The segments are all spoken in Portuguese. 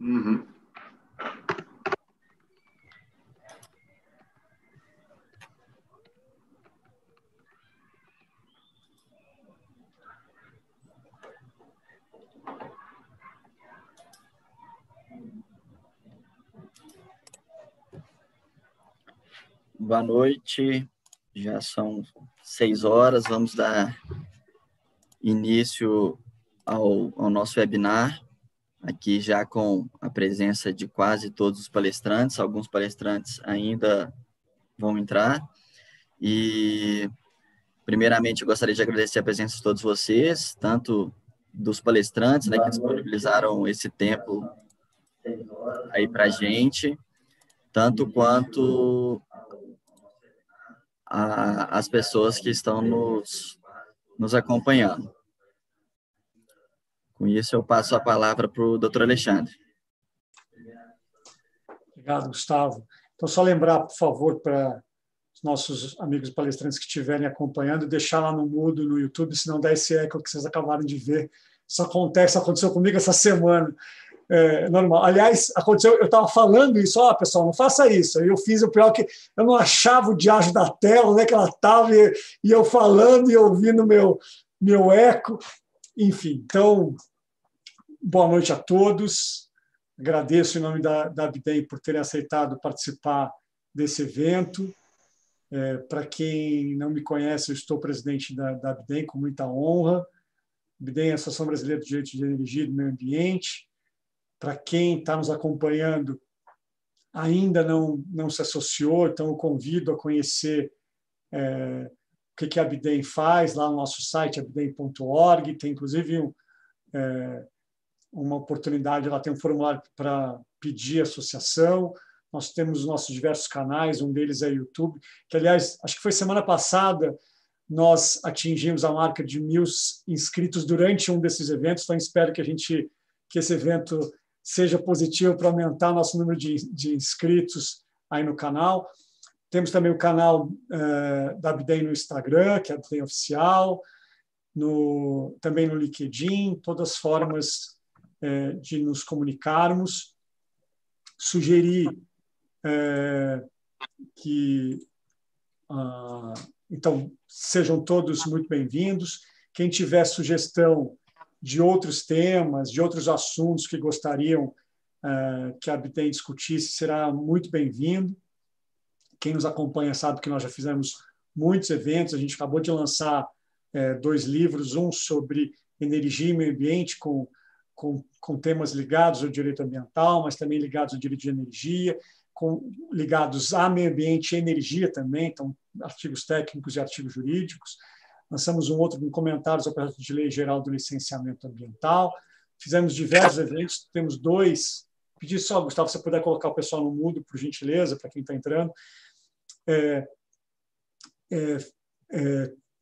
Uhum. Boa noite, já são 6 horas, vamos dar início ao nosso webinar, aqui já com a presença de quase todos os palestrantes, alguns palestrantes ainda vão entrar, e primeiramente eu gostaria de agradecer a presença de todos vocês, tanto dos palestrantes, né, que disponibilizaram esse tempo aí para a gente, tanto quanto as pessoas que estão nos acompanhando. Com isso, eu passo a palavra para o Dr. Alexandre. Obrigado, Gustavo. Então, só lembrar, por favor, para os nossos amigos palestrantes que estiverem acompanhando, deixar lá no mudo, no YouTube, senão dá esse eco que vocês acabaram de ver. Isso aconteceu comigo essa semana. É normal. Aliás, aconteceu, eu estava falando isso, pessoal, não faça isso. Aí eu fiz o pior que eu não achava o diacho da tela, onde é que ela estava, e eu falando e ouvindo meu eco. Enfim, então, boa noite a todos. Agradeço em nome da Abdem por terem aceitado participar desse evento. Para quem não me conhece, eu estou presidente da Abdem, com muita honra. A Abdem é a Associação Brasileira de Direito de Energia e do Meio Ambiente. Para quem está nos acompanhando, ainda não se associou, então eu convido a conhecer o que a Abdem faz lá no nosso site, abdem.org. Tem, inclusive, uma oportunidade, lá tem um formulário para pedir associação. Nós temos os nossos diversos canais, um deles é o YouTube, que, aliás, acho que foi semana passada, nós atingimos a marca de 1.000 inscritos durante um desses eventos, então espero que esse evento seja positivo para aumentar nosso número de inscritos aí no canal. Temos também o canal da Abdem no Instagram, que é a Abdem Oficial, também no LinkedIn, todas as formas de nos comunicarmos. Sugerir que, então, sejam todos muito bem-vindos. Quem tiver sugestão de outros temas, de outros assuntos que gostariam que a Abdem discutisse, será muito bem-vindo. Quem nos acompanha sabe que nós já fizemos muitos eventos, a gente acabou de lançar 2 livros, um sobre energia e meio ambiente, com temas ligados ao direito ambiental, mas também ligados ao direito de energia, ligados a meio ambiente e energia também, então artigos técnicos e artigos jurídicos. Lançamos um outro com comentários ao projeto de lei geral do licenciamento ambiental. Fizemos diversos eventos, temos 2. Pedi só, Gustavo, se você puder colocar o pessoal no mudo, por gentileza, para quem está entrando.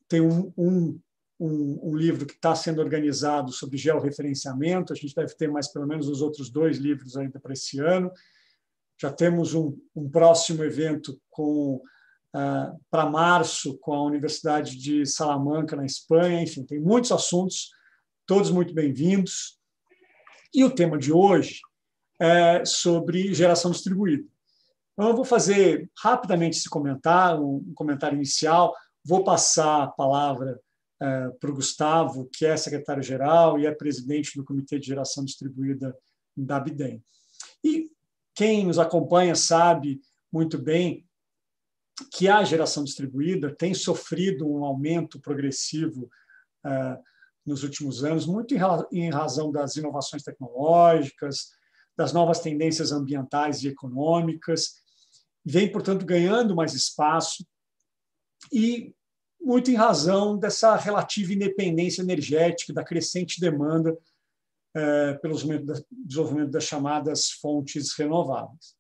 Tem um livro que está sendo organizado sobre georreferenciamento. A gente deve ter mais pelo menos os outros 2 livros ainda para esse ano. Já temos um próximo evento para março com a Universidade de Salamanca, na Espanha. Enfim, tem muitos assuntos, todos muito bem-vindos. E o tema de hoje é sobre geração distribuída. Então, eu vou fazer rapidamente esse comentário, um comentário inicial. Vou passar a palavra para o Gustavo, que é secretário-geral e é presidente do Comitê de Geração Distribuída da Abdem. E quem nos acompanha sabe muito bem que a geração distribuída tem sofrido um aumento progressivo nos últimos anos, muito em razão das inovações tecnológicas, das novas tendências ambientais e econômicas, vem, portanto, ganhando mais espaço e muito em razão dessa relativa independência energética, da crescente demanda pelo desenvolvimento das chamadas fontes renováveis.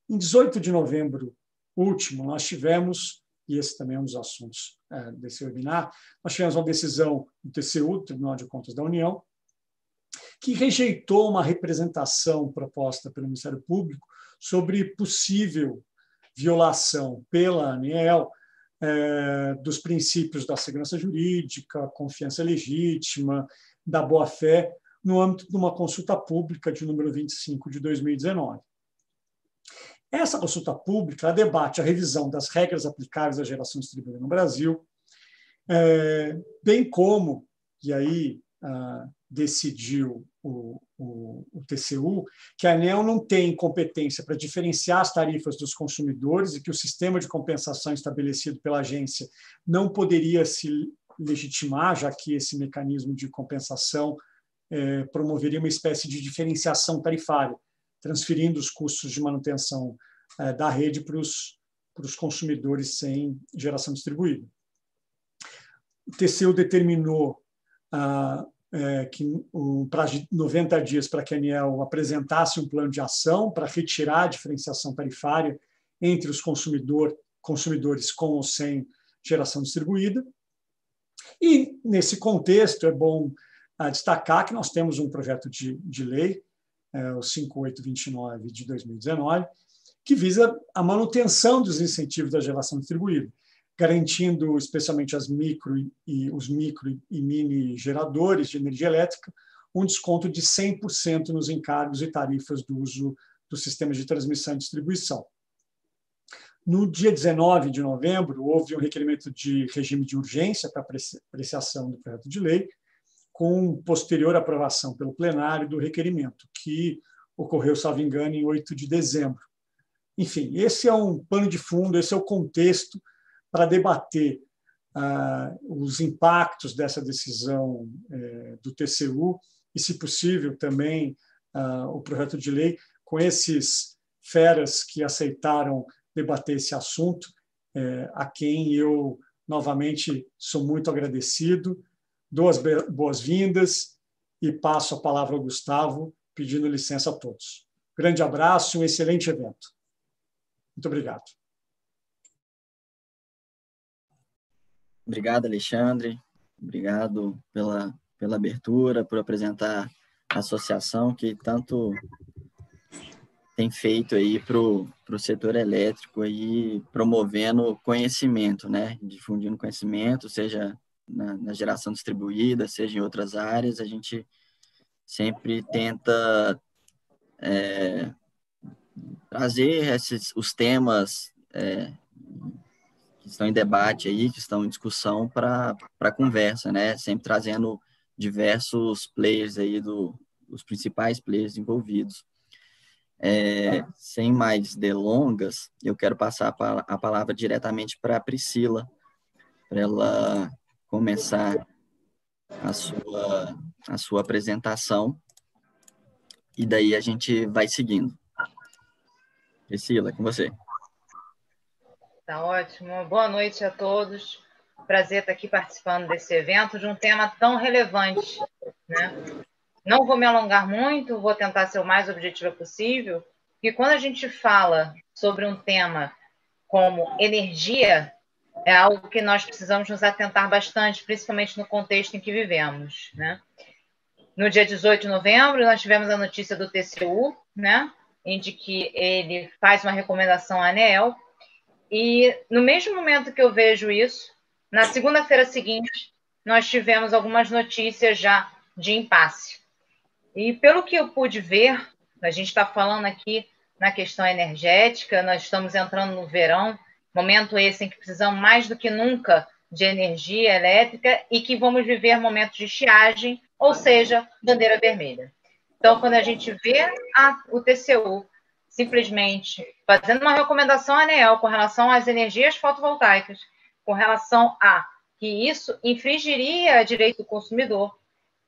Em 18 de novembro último, nós tivemos, e esse também é um dos assuntos desse webinar, nós tivemos uma decisão do TCU, Tribunal de Contas da União, que rejeitou uma representação proposta pelo Ministério Público sobre possível violação pela ANEEL dos princípios da segurança jurídica, confiança legítima, da boa-fé, no âmbito de uma consulta pública de número 25 de 2019. Essa consulta pública debate a revisão das regras aplicáveis à geração distribuída no Brasil, bem como, e aí decidiu o TCU, que a ANEEL não tem competência para diferenciar as tarifas dos consumidores e que o sistema de compensação estabelecido pela agência não poderia se legitimar, já que esse mecanismo de compensação promoveria uma espécie de diferenciação tarifária, transferindo os custos de manutenção da rede para os consumidores sem geração distribuída. O TCU determinou que um prazo de 90 dias para que a ANEEL apresentasse um plano de ação para retirar a diferenciação tarifária entre os consumidores com ou sem geração distribuída. E, nesse contexto, é bom destacar que nós temos um projeto de lei, o 5829 de 2019, que visa a manutenção dos incentivos da geração distribuída, garantindo especialmente os micro e mini geradores de energia elétrica um desconto de 100% nos encargos e tarifas do uso dos sistemas de transmissão e distribuição. No dia 19 de novembro, houve um requerimento de regime de urgência para apreciação do projeto de lei, com posterior aprovação pelo plenário do requerimento, que ocorreu, salvo engano, em 8 de dezembro. Enfim, esse é um pano de fundo, esse é o contexto para debater os impactos dessa decisão do TCU e, se possível, também o projeto de lei com esses feras que aceitaram debater esse assunto, a quem eu, novamente, sou muito agradecido, dou as boas-vindas e passo a palavra ao Gustavo, pedindo licença a todos. Grande abraço e um excelente evento. Muito obrigado. Obrigado, Alexandre. Obrigado pela abertura, por apresentar a associação que tanto tem feito aí para o setor elétrico, aí, promovendo conhecimento, né? Difundindo conhecimento, seja na geração distribuída, seja em outras áreas. A gente sempre tenta trazer os temas que estão em debate aí, que estão em discussão para a conversa, né? Sempre trazendo diversos players aí, os principais players envolvidos. Sem mais delongas, eu quero passar a palavra diretamente para a Priscila, para ela começar a sua apresentação, e daí a gente vai seguindo. Priscila, com você. Tá ótimo. Boa noite a todos. Prazer estar aqui participando desse evento, de um tema tão relevante, né? Não vou me alongar muito, vou tentar ser o mais objetiva possível, porque quando a gente fala sobre um tema como energia, é algo que nós precisamos nos atentar bastante, principalmente no contexto em que vivemos, né? No dia 18 de novembro, nós tivemos a notícia do TCU, né, em que ele faz uma recomendação à ANEEL, e no mesmo momento que eu vejo isso, na segunda-feira seguinte, nós tivemos algumas notícias já de impasse. E pelo que eu pude ver, a gente está falando aqui na questão energética, nós estamos entrando no verão, momento esse em que precisamos mais do que nunca de energia elétrica e que vamos viver momentos de estiagem, ou seja, bandeira vermelha. Então, quando a gente vê o TCU simplesmente fazendo uma recomendação à ANEEL com relação às energias fotovoltaicas, com relação a que isso infringiria direito do consumidor,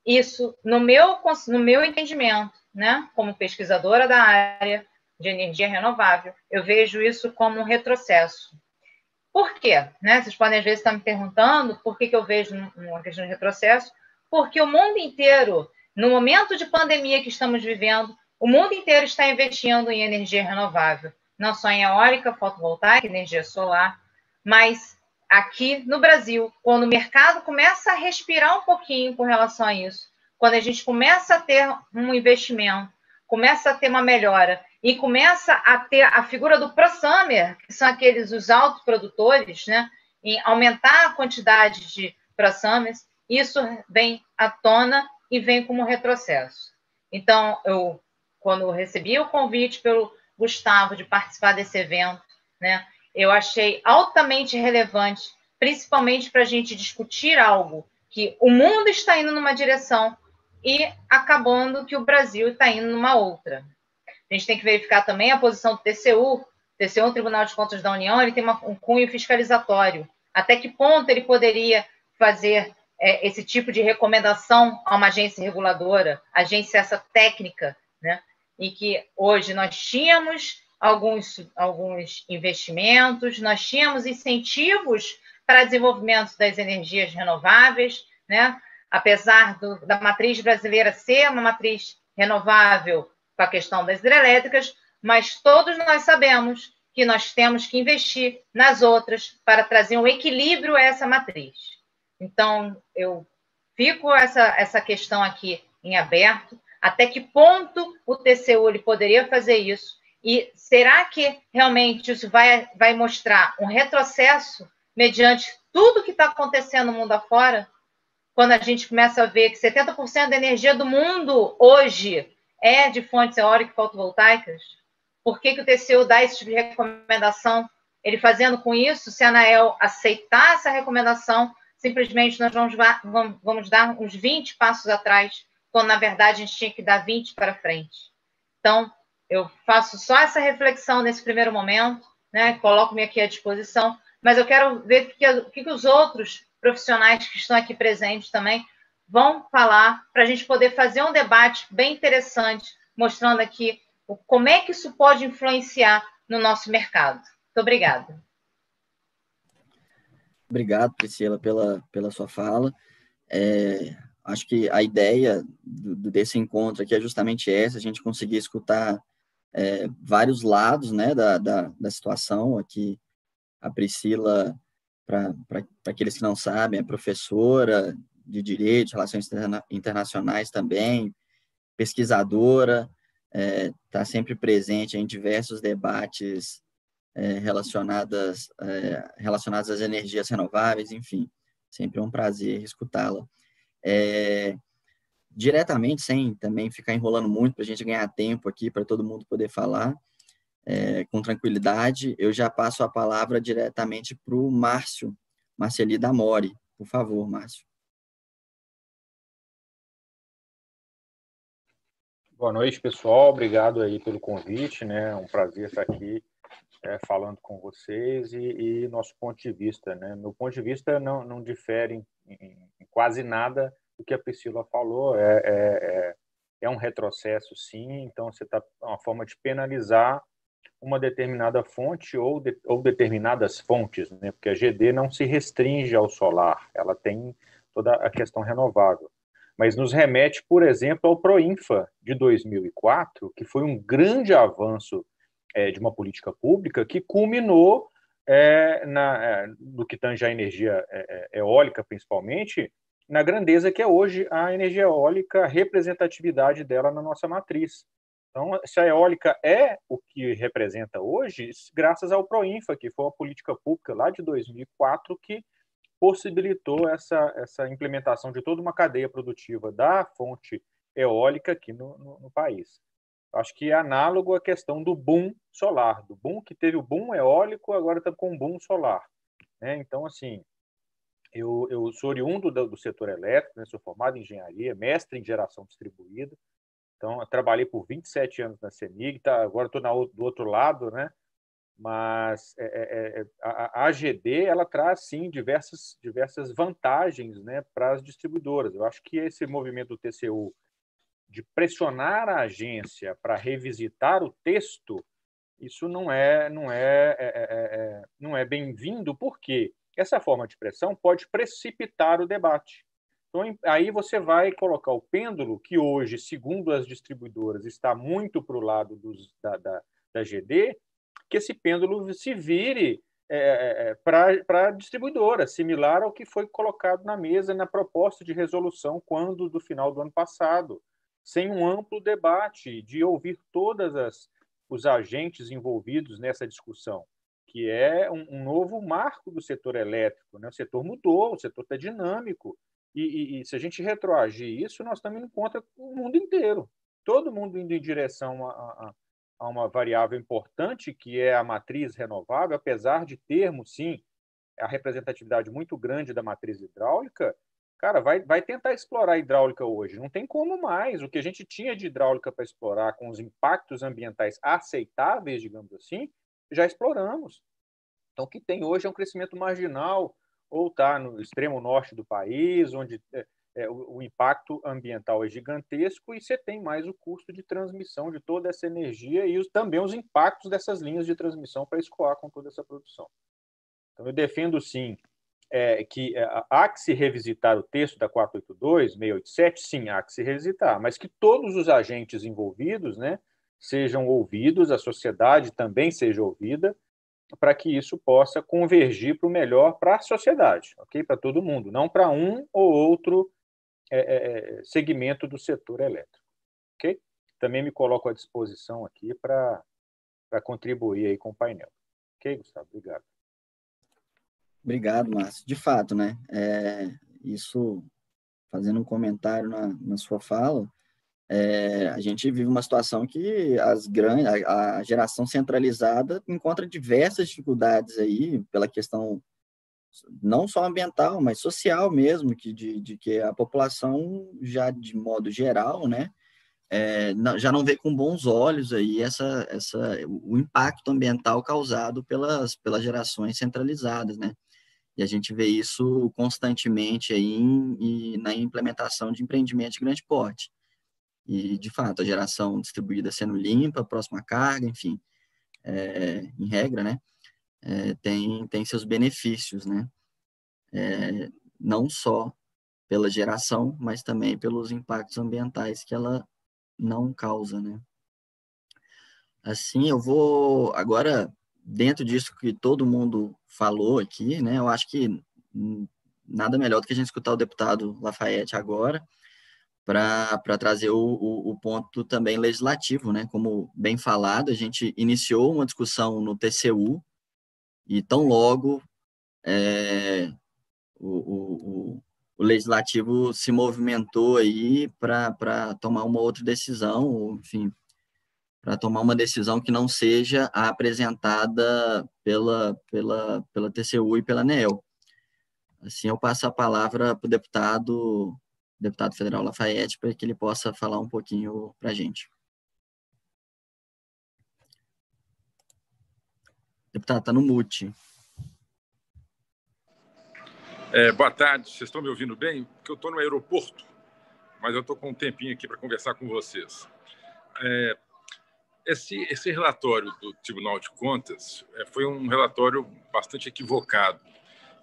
isso, no meu entendimento, né, como pesquisadora da área de energia renovável, eu vejo isso como um retrocesso. Por quê? Né? Vocês podem, às vezes, estar me perguntando por que eu vejo uma questão de retrocesso, porque o mundo inteiro, no momento de pandemia que estamos vivendo, o mundo inteiro está investindo em energia renovável, não só em eólica, fotovoltaica, energia solar, mas aqui no Brasil, quando o mercado começa a respirar um pouquinho com relação a isso, quando a gente começa a ter um investimento, começa a ter uma melhora e começa a ter a figura do ProSummer, que são os autoprodutores, né, em aumentar a quantidade de ProSummers, isso vem à tona e vem como retrocesso. Então, quando eu recebi o convite pelo Gustavo de participar desse evento, né, eu achei altamente relevante, principalmente para a gente discutir algo que o mundo está indo numa direção e acabando que o Brasil está indo numa outra. A gente tem que verificar também a posição do TCU. O TCU, o Tribunal de Contas da União, ele tem um cunho fiscalizatório. Até que ponto ele poderia fazer esse tipo de recomendação a uma agência reguladora, agência essa técnica, né? E que hoje nós tínhamos alguns investimentos, nós tínhamos incentivos para desenvolvimento das energias renováveis, né? Apesar da matriz brasileira ser uma matriz renovável com a questão das hidrelétricas, mas todos nós sabemos que nós temos que investir nas outras para trazer um equilíbrio a essa matriz. Então, eu fico essa questão aqui em aberto, até que ponto o TCU ele poderia fazer isso, e será que realmente isso vai mostrar um retrocesso mediante tudo que está acontecendo no mundo afora? Quando a gente começa a ver que 70% da energia do mundo hoje é de fontes eólicas e fotovoltaicas, por que o TCU dá esse tipo de recomendação? Ele fazendo com isso, se a ANAEL aceitar essa recomendação, simplesmente nós vamos dar uns 20 passos atrás, quando na verdade a gente tinha que dar 20 para frente. Então, eu faço só essa reflexão nesse primeiro momento, né? Coloco-me aqui à disposição, mas eu quero ver o que os outros profissionais que estão aqui presentes também vão falar, para a gente poder fazer um debate bem interessante, mostrando aqui como é que isso pode influenciar no nosso mercado. Muito obrigada. Obrigado, Priscila, pela sua fala. Acho que a ideia desse encontro aqui é justamente essa, a gente conseguir escutar vários lados, né, da situação. Aqui a Priscila, para aqueles que não sabem, é professora de Direito, Relações Internacionais também, pesquisadora, está sempre presente em diversos debates relacionados às energias renováveis, enfim, sempre é um prazer escutá-la. Diretamente, sem também ficar enrolando muito, para a gente ganhar tempo aqui, para todo mundo poder falar com tranquilidade, eu já passo a palavra diretamente para o Márcio, Marceli Damori. Por favor, Márcio. Boa noite, pessoal. Obrigado aí pelo convite, né? É um prazer estar aqui falando com vocês e nosso ponto de vista, né? Meu ponto de vista não difere em quase nada do que a Priscila falou. É um retrocesso, sim. Então, você está uma forma de penalizar uma determinada fonte ou determinadas fontes, né? Porque a GD não se restringe ao solar, ela tem toda a questão renovável. Mas nos remete, por exemplo, ao Proinfa de 2004, que foi um grande avanço de uma política pública que culminou no que tange a energia eólica, principalmente, na grandeza que é hoje a energia eólica, a representatividade dela na nossa matriz. Então, se a eólica é o que representa hoje, graças ao Proinfa, que foi uma política pública lá de 2004 que possibilitou essa implementação de toda uma cadeia produtiva da fonte eólica aqui no país. Acho que é análogo à questão do boom solar, do boom que teve o boom eólico, agora está com o boom solar. Então, assim, eu sou oriundo do setor elétrico, né? Sou formado em engenharia, mestre em geração distribuída. Então, eu trabalhei por 27 anos na CEMIG, agora estou do outro lado, né? Mas a AGD ela traz, sim, diversas vantagens, né, para as distribuidoras. Eu acho que esse movimento do TCU de pressionar a agência para revisitar o texto, isso não é bem-vindo, porque essa forma de pressão pode precipitar o debate. Então, aí você vai colocar o pêndulo, que hoje, segundo as distribuidoras, está muito para o lado da GD, que esse pêndulo se vire para a distribuidora, similar ao que foi colocado na mesa na proposta de resolução do final do ano passado, sem um amplo debate de ouvir todos os agentes envolvidos nessa discussão, que é um novo marco do setor elétrico, né? O setor mudou, o setor está dinâmico, E se a gente retroagir isso, nós estamos indo contra o mundo inteiro. Todo mundo indo em direção a uma variável importante, que é a matriz renovável, apesar de termos, sim, a representatividade muito grande da matriz hidráulica. Cara, vai tentar explorar a hidráulica hoje. Não tem como mais. O que a gente tinha de hidráulica para explorar com os impactos ambientais aceitáveis, digamos assim, já exploramos. Então, o que tem hoje é um crescimento marginal, ou está no extremo norte do país, onde o impacto ambiental é gigantesco e você tem mais o custo de transmissão de toda essa energia e também os impactos dessas linhas de transmissão para escoar com toda essa produção. Então, eu defendo, sim, que há que se revisitar o texto da 482, 687, sim, há que se revisitar, mas que todos os agentes envolvidos, né, sejam ouvidos, a sociedade também seja ouvida, para que isso possa convergir para o melhor para a sociedade, ok? Para todo mundo, não para um ou outro segmento do setor elétrico, ok? Também me coloco à disposição aqui para contribuir aí com o painel. Ok, Gustavo? Obrigado. Obrigado, Márcio. De fato, né? Isso, fazendo um comentário na sua fala, a gente vive uma situação que a geração centralizada encontra diversas dificuldades aí pela questão não só ambiental, mas social mesmo, de que a população já de modo geral, né, já não vê com bons olhos aí o impacto ambiental causado pelas gerações centralizadas, né? E a gente vê isso constantemente aí na implementação de empreendimentos de grande porte. E, de fato, a geração distribuída sendo limpa, próxima à carga, enfim, em regra, né, tem seus benefícios, né? Não só pela geração, mas também pelos impactos ambientais que ela não causa, né? Assim, eu vou agora, dentro disso que todo mundo falou aqui, né, eu acho que nada melhor do que a gente escutar o deputado Lafayette agora, para trazer o ponto também legislativo, né? Como bem falado, a gente iniciou uma discussão no TCU e tão logo o legislativo se movimentou aí para tomar uma outra decisão, ou, enfim, para tomar uma decisão que não seja a apresentada pela TCU e pela ANEEL. Assim, eu passo a palavra para o deputado federal Lafayette, para que ele possa falar um pouquinho para a gente. Deputado, está no mute. Boa tarde, vocês estão me ouvindo bem? Porque eu estou no aeroporto, mas eu estou com um tempinho aqui para conversar com vocês. Esse relatório do Tribunal de Contas foi um relatório bastante equivocado.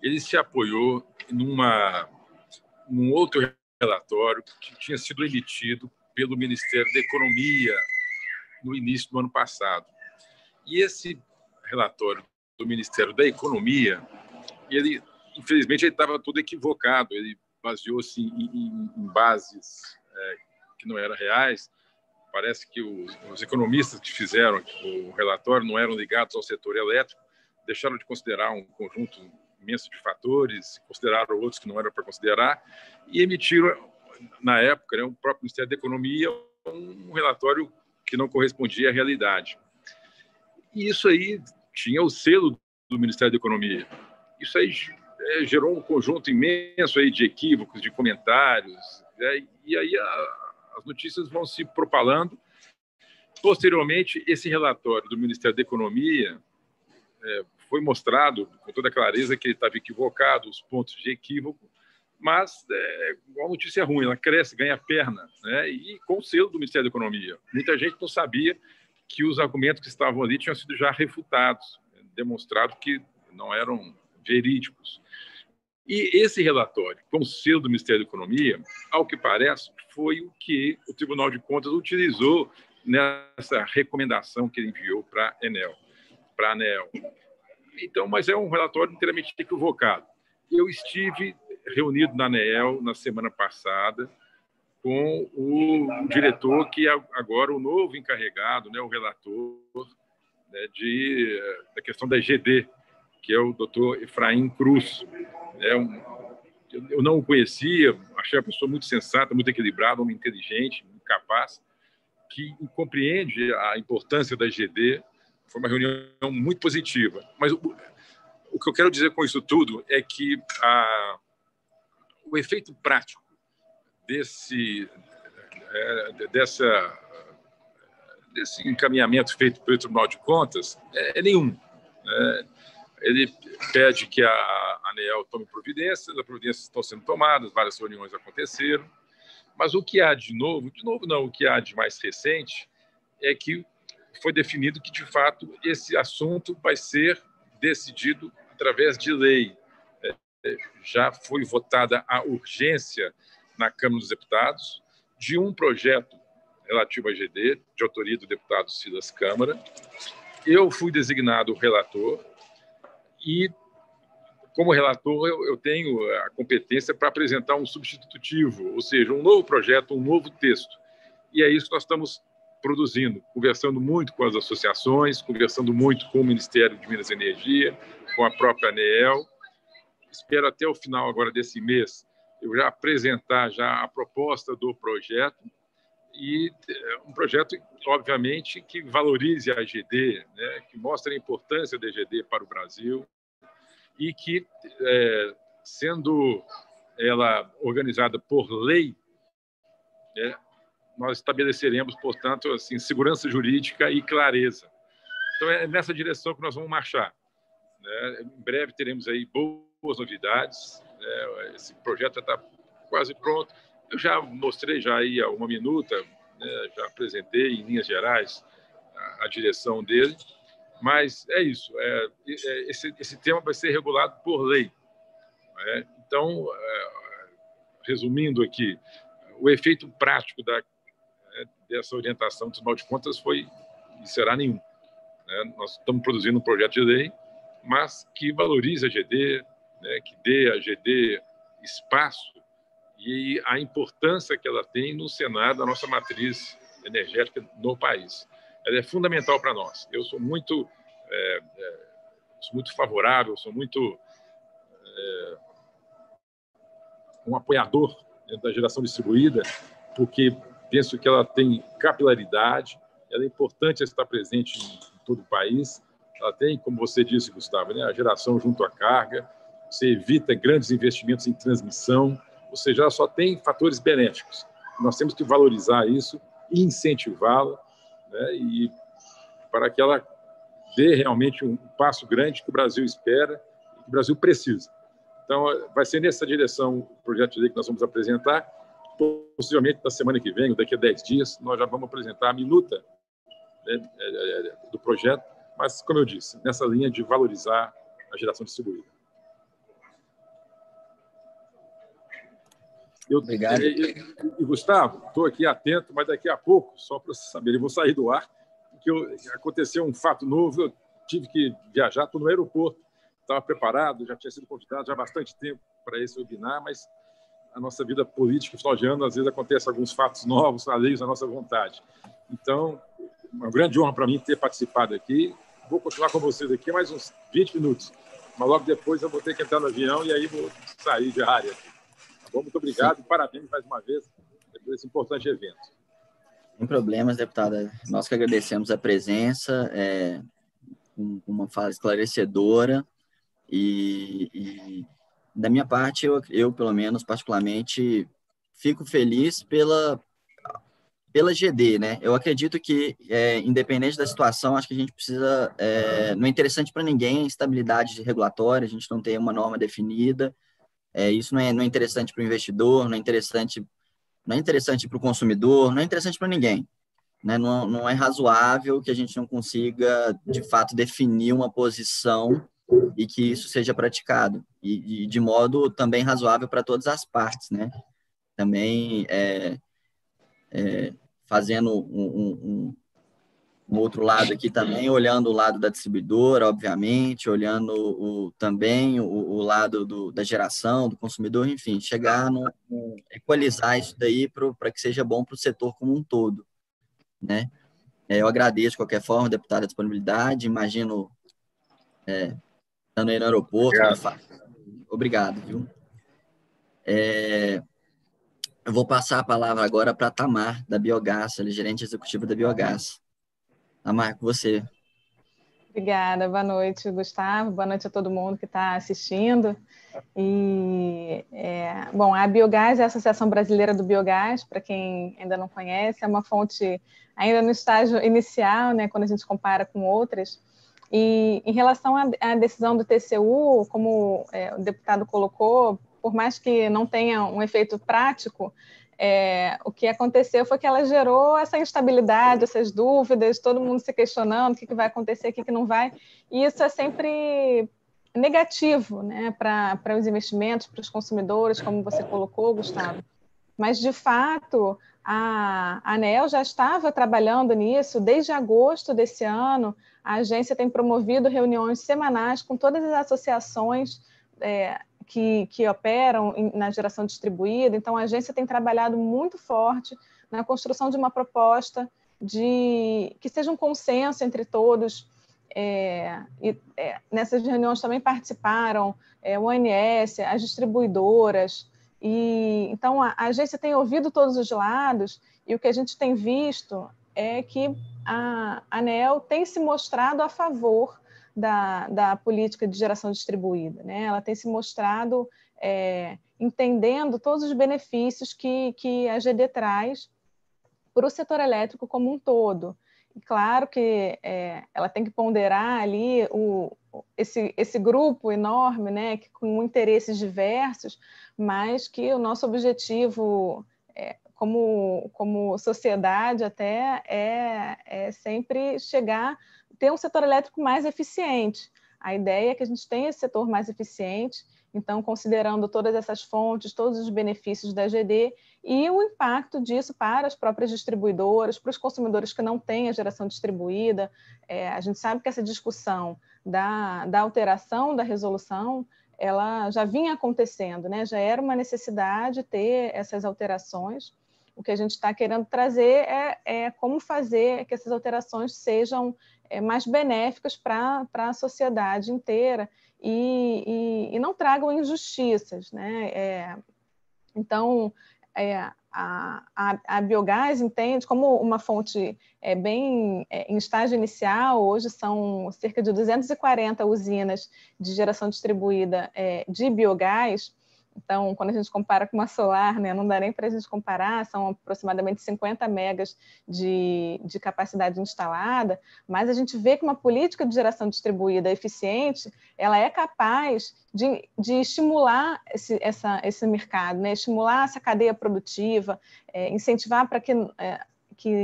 Ele se apoiou num outro relatório que tinha sido emitido pelo Ministério da Economia no início do ano passado. E esse relatório do Ministério da Economia, infelizmente, ele estava todo equivocado. Ele baseou-se em bases que não eram reais. Parece que os economistas que fizeram o relatório não eram ligados ao setor elétrico, deixaram de considerar um conjunto imenso de fatores, consideraram outros que não eram para considerar, e emitiram, na época, o próprio Ministério da Economia, um relatório que não correspondia à realidade. E isso aí tinha o selo do Ministério da Economia. Isso aí gerou um conjunto imenso aí de equívocos, de comentários, e aí as notícias vão se propalando. Posteriormente, esse relatório do Ministério da Economia foi mostrado com toda clareza que ele estava equivocado, os pontos de equívoco, mas uma notícia ruim, ela cresce, ganha perna, né? E com o selo do Ministério da Economia. Muita gente não sabia que os argumentos que estavam ali tinham sido já refutados, demonstrado que não eram verídicos. E esse relatório, com o selo do Ministério da Economia, ao que parece, foi o que o Tribunal de Contas utilizou nessa recomendação que ele enviou para a ANEEL. Então, mas é um relatório inteiramente equivocado. Eu estive reunido na ANEEL na semana passada com o diretor, que é agora o novo encarregado, né, o relator, né, da questão da EGD, que é o doutor Efraim Cruz. eu não o conhecia, achei uma pessoa muito sensata, muito equilibrada, um homem inteligente, muito capaz, que compreende a importância da EGD. Foi uma reunião muito positiva. Mas o que eu quero dizer com isso tudo é que o efeito prático desse encaminhamento feito pelo Tribunal de Contas é nenhum. Ele pede que a ANEEL tome providências, as providências estão sendo tomadas, várias reuniões aconteceram, mas o que há de novo não, o que há de mais recente é que foi definido que, de fato, esse assunto vai ser decidido através de lei. Já foi votada a urgência na Câmara dos Deputados de um projeto relativo à EGD, de autoria do deputado Silas Câmara. Eu fui designado relator e, como relator, eu tenho a competência para apresentar um substitutivo, ou seja, um novo projeto, um novo texto. E é isso que nós estamos produzindo, conversando muito com as associações, conversando muito com o Ministério de Minas e Energia, com a própria ANEEL. Espero até o final agora desse mês eu já apresentar já a proposta do projeto, e um projeto, obviamente, que valorize a EGD, né, que mostre a importância da EGD para o Brasil e que, sendo ela organizada por lei, nós estabeleceremos, portanto, assim, segurança jurídica e clareza. Então, é nessa direção que nós vamos marchar. Né? Em breve teremos aí boas novidades. Né? Esse projeto já está quase pronto. Eu já mostrei já aí uma minuta, né? Já apresentei em linhas gerais a direção dele, mas é isso. Esse tema vai ser regulado por lei. Né? Então, resumindo aqui, o efeito prático dessa orientação do Tribunal de Contas foi e será nenhum. Né? Nós estamos produzindo um projeto de lei, mas que valorize a EGD, né? Que dê à EGD espaço e a importância que ela tem no cenário da nossa matriz energética no país. Ela é fundamental para nós. Eu sou muito favorável, sou muito um apoiador, né, da geração distribuída, porque penso que ela tem capilaridade, ela é importante estar presente em todo o país. Ela tem, como você disse, Gustavo, né, a geração junto à carga, você evita grandes investimentos em transmissão, ou seja, ela só tem fatores benéficos. Nós temos que valorizar isso e incentivá-la, né, e para que ela dê realmente um passo grande que o Brasil espera e que o Brasil precisa. Então, vai ser nessa direção o projeto de lei que nós vamos apresentar. Possivelmente, na semana que vem, ou daqui a 10 dias, nós já vamos apresentar a minuta, né, do projeto, mas, como eu disse, nessa linha de valorizar a geração distribuída. Obrigado. E Gustavo, estou aqui atento, mas daqui a pouco, só para você saber, eu vou sair do ar, porque aconteceu um fato novo, eu tive que viajar, estou no aeroporto, estava preparado, já tinha sido convidado já há bastante tempo para esse webinar, mas a nossa vida política, final de ano, às vezes acontecem alguns fatos novos, alheios à nossa vontade. Então, uma grande honra para mim ter participado aqui. Vou continuar com vocês aqui mais uns 20 minutos, mas logo depois eu vou ter que entrar no avião e aí vou sair de área. Tá bom? Muito obrigado. Sim. E parabéns mais uma vez por esse importante evento. Sem problemas, deputada. Nós que agradecemos a presença, uma fala esclarecedora e da minha parte, eu pelo menos, particularmente, fico feliz pela GD, né? Eu acredito que, independente da situação, acho que a gente precisa... não é interessante para ninguém a estabilidade regulatória, a gente não tem uma norma definida, isso não é interessante para o investidor, não é interessante para o consumidor, não é interessante para ninguém. Né? Não é razoável que a gente não consiga, de fato, definir uma posição e que isso seja praticado, e de modo também razoável para todas as partes, né? Também fazendo um outro lado aqui também, olhando o lado da distribuidora, obviamente, olhando também o lado da geração, do consumidor, enfim, chegar equalizar isso daí para que seja bom para o setor como um todo, né? Eu agradeço, de qualquer forma, deputada, a disponibilidade, imagino... estando aí no aeroporto, obrigado. Obrigado, viu? Eu vou passar a palavra agora para a Tamar, da Biogás, ela é gerente executiva da Biogás. Tamar, com você. Obrigada, boa noite, Gustavo, boa noite a todo mundo que está assistindo. Bom, a Biogás é a Associação Brasileira do Biogás, para quem ainda não conhece, é uma fonte ainda no estágio inicial, né, quando a gente compara com outras. E em relação à decisão do TCU, como o deputado colocou, por mais que não tenha um efeito prático, o que aconteceu foi que ela gerou essa instabilidade, essas dúvidas, todo mundo se questionando o que vai acontecer, o que não vai, e isso é sempre negativo, né, para os investimentos, para os consumidores, como você colocou, Gustavo. Mas, de fato, a ANEEL já estava trabalhando nisso desde agosto desse ano. A agência tem promovido reuniões semanais com todas as associações que operam na geração distribuída. Então, a agência tem trabalhado muito forte na construção de uma proposta que seja um consenso entre todos. Nessas reuniões também participaram o ONS, as distribuidoras. Então, a agência tem ouvido todos os lados, e o que a gente tem visto é que a ANEEL tem se mostrado a favor da política de geração distribuída, né? Ela tem se mostrado entendendo todos os benefícios que a GD traz para o setor elétrico como um todo. E claro que ela tem que ponderar ali esse grupo enorme, né, com interesses diversos, mas que o nosso objetivo como sociedade até é sempre ter um setor elétrico mais eficiente. A ideia é que a gente tenha esse setor mais eficiente, então, considerando todas essas fontes, todos os benefícios da GD e o impacto disso para as próprias distribuidoras, para os consumidores que não têm a geração distribuída. A gente sabe que essa discussão da alteração da resolução, ela já vinha acontecendo, né? Já era uma necessidade ter essas alterações. O que a gente está querendo trazer é como fazer que essas alterações sejam mais benéficas para a sociedade inteira e não tragam injustiças, né? Então, a Biogás entende como uma fonte em estágio inicial. Hoje são cerca de 240 usinas de geração distribuída de biogás. Então, quando a gente compara com uma solar, né, não dá nem para a gente comparar, são aproximadamente 50 megas de capacidade instalada, mas a gente vê que uma política de geração distribuída eficiente, ela é capaz de estimular esse mercado, né, estimular essa cadeia produtiva, incentivar para que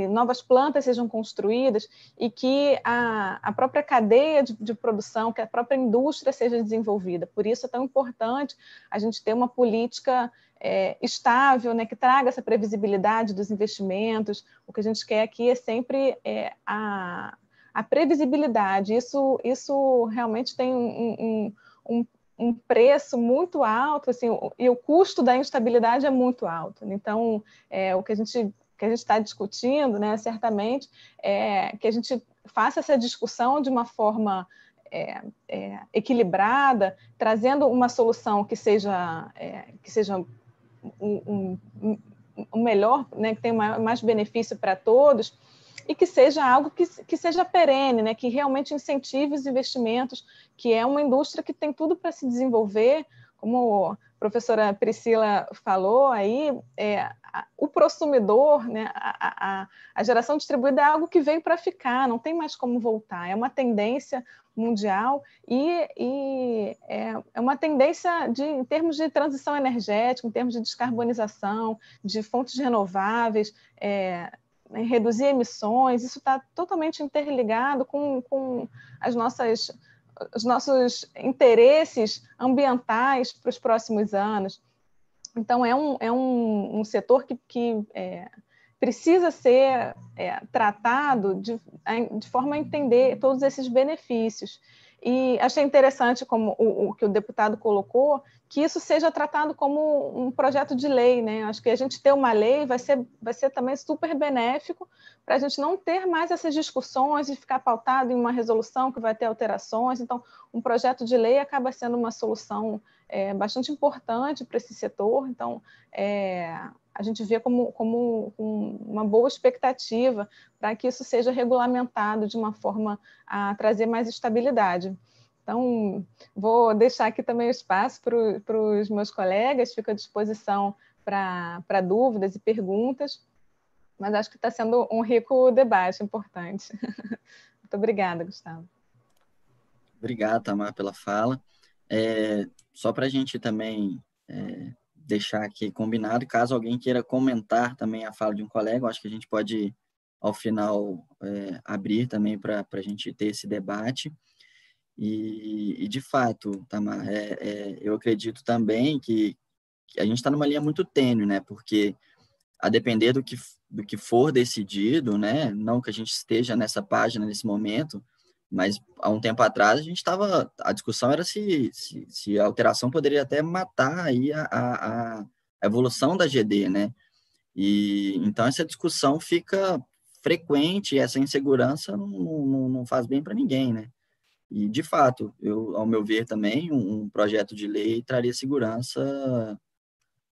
novas plantas sejam construídas e que a própria cadeia de produção, que a própria indústria seja desenvolvida. Por isso é tão importante a gente ter uma política estável, né, que traga essa previsibilidade dos investimentos. O que a gente quer aqui é sempre a previsibilidade. Isso realmente tem um preço muito alto, assim, e o custo da instabilidade é muito alto. Então, o que a gente está discutindo, né, certamente, que a gente faça essa discussão de uma forma equilibrada, trazendo uma solução que seja o melhor, né, que tenha mais benefício para todos, e que seja algo que seja perene, né, que realmente incentive os investimentos, que é uma indústria que tem tudo para se desenvolver, como a professora Priscila falou aí, o prosumidor, né, a geração distribuída é algo que veio para ficar, não tem mais como voltar, é uma tendência mundial e é uma tendência em termos de transição energética, em termos de descarbonização, de fontes renováveis, reduzir emissões. Isso está totalmente interligado com os nossos interesses ambientais para os próximos anos. Então, é um setor que precisa ser tratado de forma a entender todos esses benefícios. E achei interessante como o que o deputado colocou, que isso seja tratado como um projeto de lei, né? Acho que a gente ter uma lei vai ser também super benéfico para a gente não ter mais essas discussões e ficar pautado em uma resolução que vai ter alterações. Então, um projeto de lei acaba sendo uma solução bastante importante para esse setor. Então, a gente vê como uma boa expectativa para que isso seja regulamentado de uma forma a trazer mais estabilidade. Então, vou deixar aqui também o espaço para os meus colegas, fico à disposição para dúvidas e perguntas, mas acho que está sendo um rico debate importante. Muito obrigada, Gustavo. Obrigado, Tamar, pela fala. Só para a gente também deixar aqui combinado, caso alguém queira comentar também a fala de um colega, eu acho que a gente pode, ao final, abrir também para a gente ter esse debate. E de fato, Tamar, eu acredito também que a gente está numa linha muito tênue, né? Porque a depender do que for decidido, né? Não que a gente esteja nessa página nesse momento, mas há um tempo atrás a discussão era se a alteração poderia até matar aí a evolução da GD, né? E então essa discussão fica frequente, e essa insegurança não faz bem para ninguém, né? E, de fato, ao meu ver também, um projeto de lei traria segurança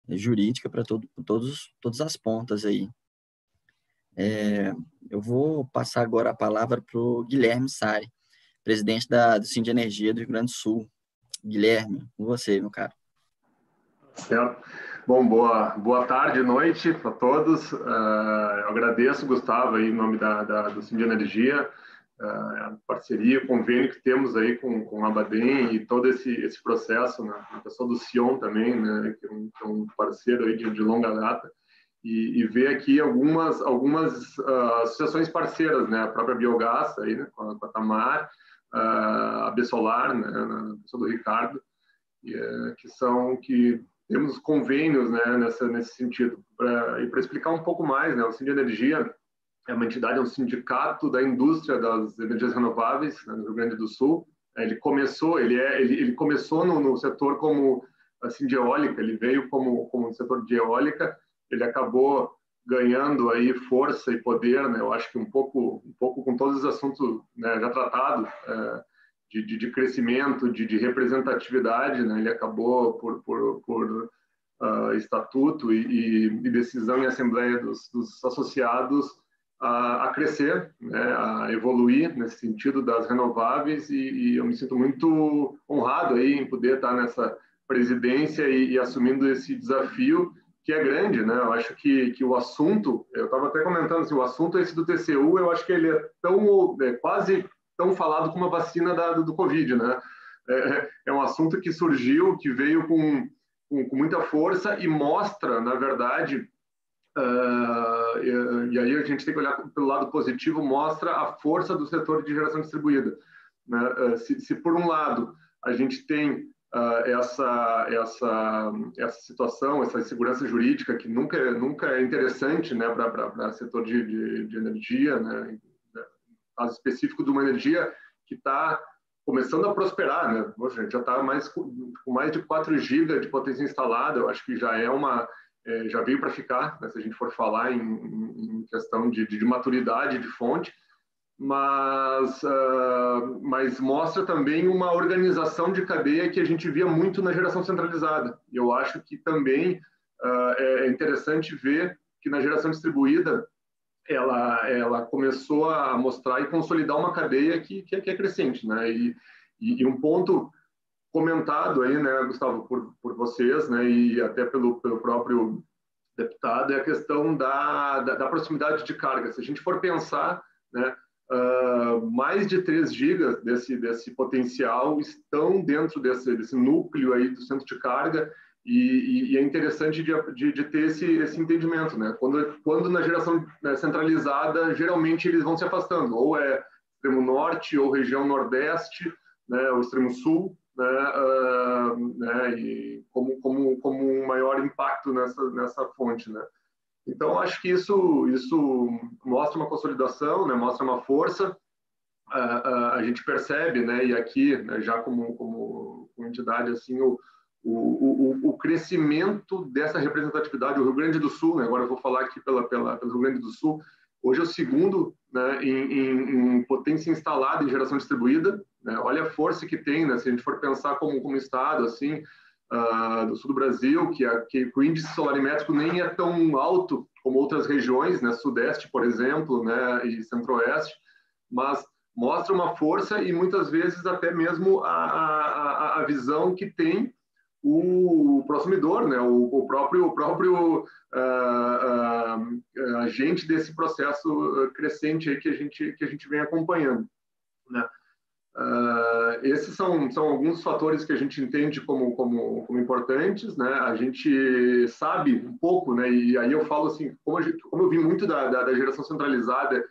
jurídica para todas as pontas aí. Eu vou passar agora a palavra para o Guilherme Sari, presidente do Sind Energia do Rio Grande do Sul. Guilherme, com você, meu caro. Certo. Bom, boa tarde, noite a todos. Eu agradeço, Gustavo, aí, em nome do Sind Energia, a parceria, o convênio que temos aí com a Abadem e todo esse processo, né? A pessoa do Sion também, né? Que é um parceiro aí de longa data, e ver aqui algumas associações parceiras, né? A própria Biogás, aí, né? Com a Tamar, a Bessolar, né? A pessoa do Ricardo, que temos convênios, né? Nesse sentido. E para explicar um pouco mais, né? O Sind Energia é uma entidade, é um sindicato da indústria das energias renováveis, né, no Rio Grande do Sul. Ele começou no setor como assim, de eólica, ele veio como no setor de eólica, ele acabou ganhando aí força e poder, né, eu acho que um pouco com todos os assuntos, né, já tratados, de crescimento, de representatividade, né, ele acabou por estatuto e decisão em assembleia dos associados a crescer, né, a evoluir nesse sentido das renováveis, e eu me sinto muito honrado aí em poder estar nessa presidência e assumindo esse desafio que é grande, né? Eu acho que o assunto, eu estava até comentando assim, o assunto esse do TCU, eu acho que ele é quase tão falado como a vacina do Covid, né? É um assunto que surgiu, que veio com muita força e mostra, na verdade, e aí a gente tem que olhar pelo lado positivo, mostra a força do setor de geração distribuída, né? Se por um lado a gente tem essa situação, essa insegurança jurídica que nunca é interessante, né, para o setor de energia, né, no caso específico de uma energia que está começando a prosperar, né? Poxa, a gente já está com mais de 4 GB de potência instalada, eu acho que já já veio para ficar, né, se a gente for falar em questão de maturidade de fonte, mas mostra também uma organização de cadeia que a gente via muito na geração centralizada. E eu acho que também é interessante ver que na geração distribuída ela começou a mostrar e consolidar uma cadeia que é crescente, né? E um ponto comentado aí, né, Gustavo, por vocês, né, e até pelo próprio deputado, é a questão da proximidade de carga. Se a gente for pensar, né, mais de 3 gigas desse potencial estão dentro desse núcleo aí do centro de carga, e é interessante de ter esse entendimento, né? Quando na geração centralizada, geralmente eles vão se afastando, ou é extremo norte, ou região nordeste, né, ou extremo sul, né, e como um maior impacto nessa fonte, né? Então, acho que isso mostra uma consolidação, né, mostra uma força. A gente percebe, né, e aqui, né, já como entidade, assim, o crescimento dessa representatividade. O Rio Grande do Sul, né, agora eu vou falar aqui pelo Rio Grande do Sul, hoje é o segundo, né, em potência instalada em geração distribuída, né? Olha a força que tem, né, se a gente for pensar como estado assim, do sul do Brasil, que o índice solarimétrico nem é tão alto como outras regiões, né, Sudeste, por exemplo, né, e Centro-Oeste, mas mostra uma força e muitas vezes até mesmo a visão que tem o consumidor, né, o próprio agente desse processo crescente aí que a gente vem acompanhando, né? Esses são alguns fatores que a gente entende como importantes, né? A gente sabe um pouco, né? E aí eu falo assim, como eu vim muito da geração centralizada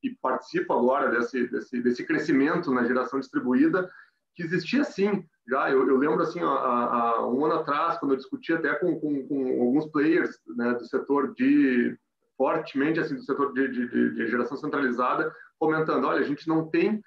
e participo agora desse crescimento na geração distribuída, que existia sim. Já eu lembro assim, há um ano atrás, quando eu discuti até com alguns players, né, do setor fortemente assim do setor de geração centralizada, comentando, olha, a gente não tem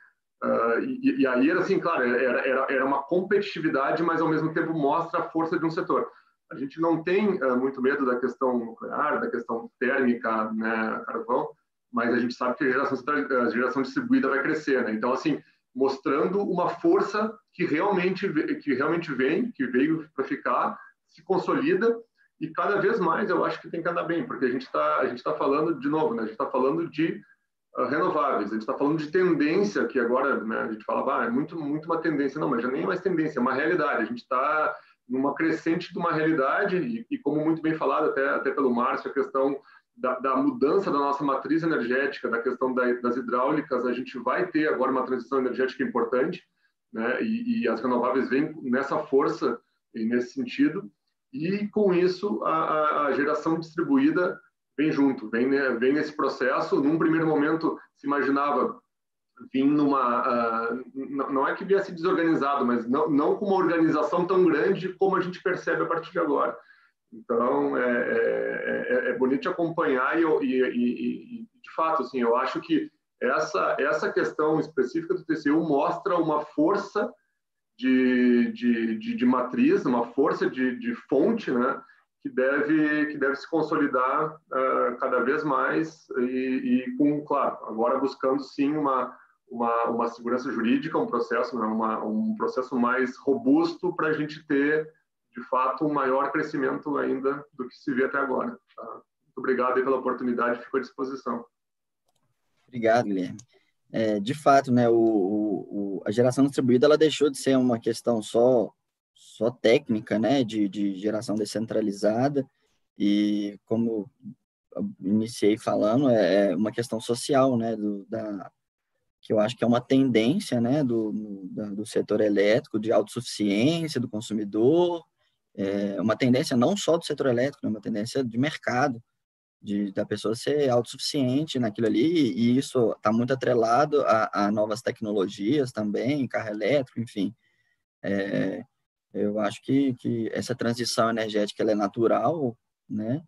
e aí era assim, claro, era uma competitividade, mas ao mesmo tempo mostra a força de um setor. A gente não tem muito medo da questão nuclear, da questão térmica, né, carvão, mas a gente sabe que a geração distribuída vai crescer, né? Então, assim, mostrando uma força que realmente vem, que veio para ficar, se consolida, e cada vez mais eu acho que tem que andar bem, porque a gente tá falando, de novo, né, a gente está falando de renováveis, a gente está falando de tendência, que agora, né, a gente fala, é muito uma tendência, não, mas já nem é mais tendência, é uma realidade, a gente está numa crescente de uma realidade, e como muito bem falado até pelo Márcio, a questão da mudança da nossa matriz energética, da questão das hidráulicas, a gente vai ter agora uma transição energética importante, né, e as renováveis vêm nessa força e nesse sentido, e com isso a geração distribuída vem junto, vem nesse processo. Num primeiro momento se imaginava vir não é que viesse desorganizado, mas não com uma organização tão grande como a gente percebe a partir de agora. Então é bonito de acompanhar e de fato, assim, eu acho que essa questão específica do TCU mostra uma força de matriz, uma força de fonte, né, que deve se consolidar cada vez mais e claro, agora buscando sim uma segurança jurídica, um processo, né, um processo mais robusto para a gente ter, de fato, um maior crescimento ainda do que se vê até agora. Tá? Muito obrigado aí pela oportunidade, fico à disposição. Obrigado, Guilherme. De fato, né, a geração distribuída ela deixou de ser uma questão só técnica, né, de geração descentralizada, e como eu iniciei falando, é uma questão social, né, que eu acho que é uma tendência, né, do setor elétrico, de autossuficiência do consumidor, uma tendência não só do setor elétrico, né, uma tendência de mercado, da pessoa ser autossuficiente naquilo ali, e isso está muito atrelado a novas tecnologias também, carro elétrico, enfim. Eu acho que essa transição energética ela é natural, né?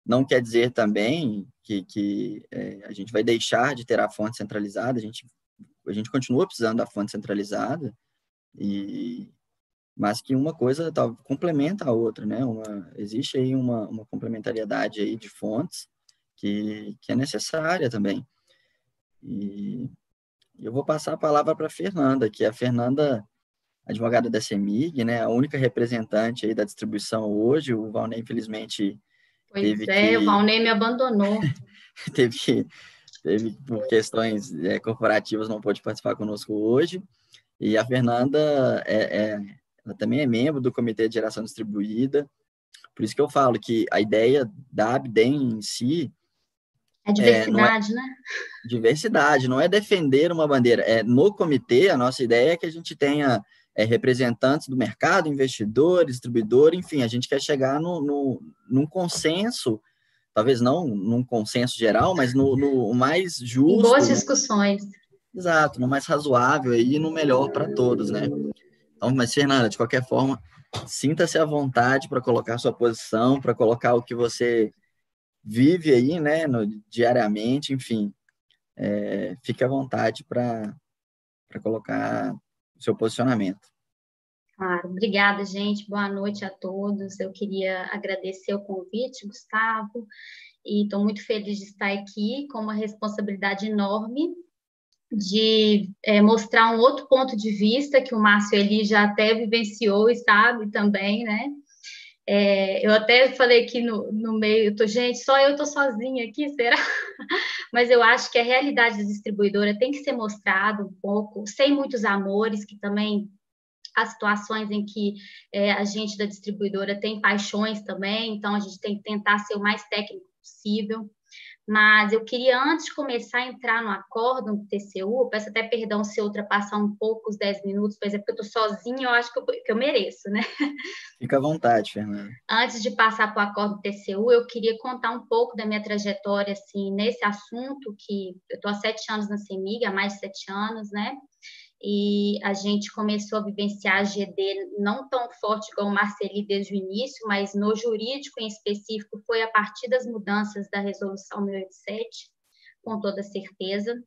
Não quer dizer também que a gente vai deixar de ter a fonte centralizada, a gente continua precisando da fonte centralizada, mas que uma coisa complementa a outra, né? Existe aí uma complementariedade aí de fontes que é necessária também. E eu vou passar a palavra para a Fernanda, que a Fernanda, advogada da CEMIG, né? A única representante aí da distribuição hoje. O Valnei, infelizmente, o Valnei me abandonou. teve por questões corporativas, não pôde participar conosco hoje. E a Fernanda, ela também é membro do Comitê de Geração Distribuída. Por isso que eu falo que a ideia da Abdem em si... É diversidade, né? Diversidade, não é defender uma bandeira. No comitê, a nossa ideia é que a gente tenha representantes do mercado, investidores, distribuidor, enfim, a gente quer chegar num consenso, talvez não num consenso geral, mas no mais justo. Em boas discussões. Exato, no mais razoável e no melhor para todos, né? Então, mas, Fernanda, de qualquer forma, sinta-se à vontade para colocar sua posição, para colocar o que você vive aí, né, diariamente, enfim, fique à vontade para colocar o seu posicionamento. Claro, obrigada, gente. Boa noite a todos. Eu queria agradecer o convite, Gustavo, e estou muito feliz de estar aqui com uma responsabilidade enorme de mostrar um outro ponto de vista que o Márcio Eli já até vivenciou e sabe também, né? Eu até falei aqui no meio, gente, só eu estou sozinha aqui, será? Mas eu acho que a realidade da distribuidora tem que ser mostrada um pouco, sem muitos amores, que também há situações em que a gente da distribuidora tem paixões também, então a gente tem que tentar ser o mais técnico possível. Mas eu queria, antes de começar a entrar no acórdão do TCU, peço até perdão se eu ultrapassar um pouco os 10 minutos, mas é porque eu estou sozinha, eu acho que eu mereço, né? Fica à vontade, Fernanda. Antes de passar para o acórdão do TCU, eu queria contar um pouco da minha trajetória assim, nesse assunto, que eu estou há 7 anos na CEMIG, há mais de 7 anos, né? E a gente começou a vivenciar a GD não tão forte igual o Marceli desde o início, mas no jurídico em específico foi a partir das mudanças da Resolução 1087, com toda certeza.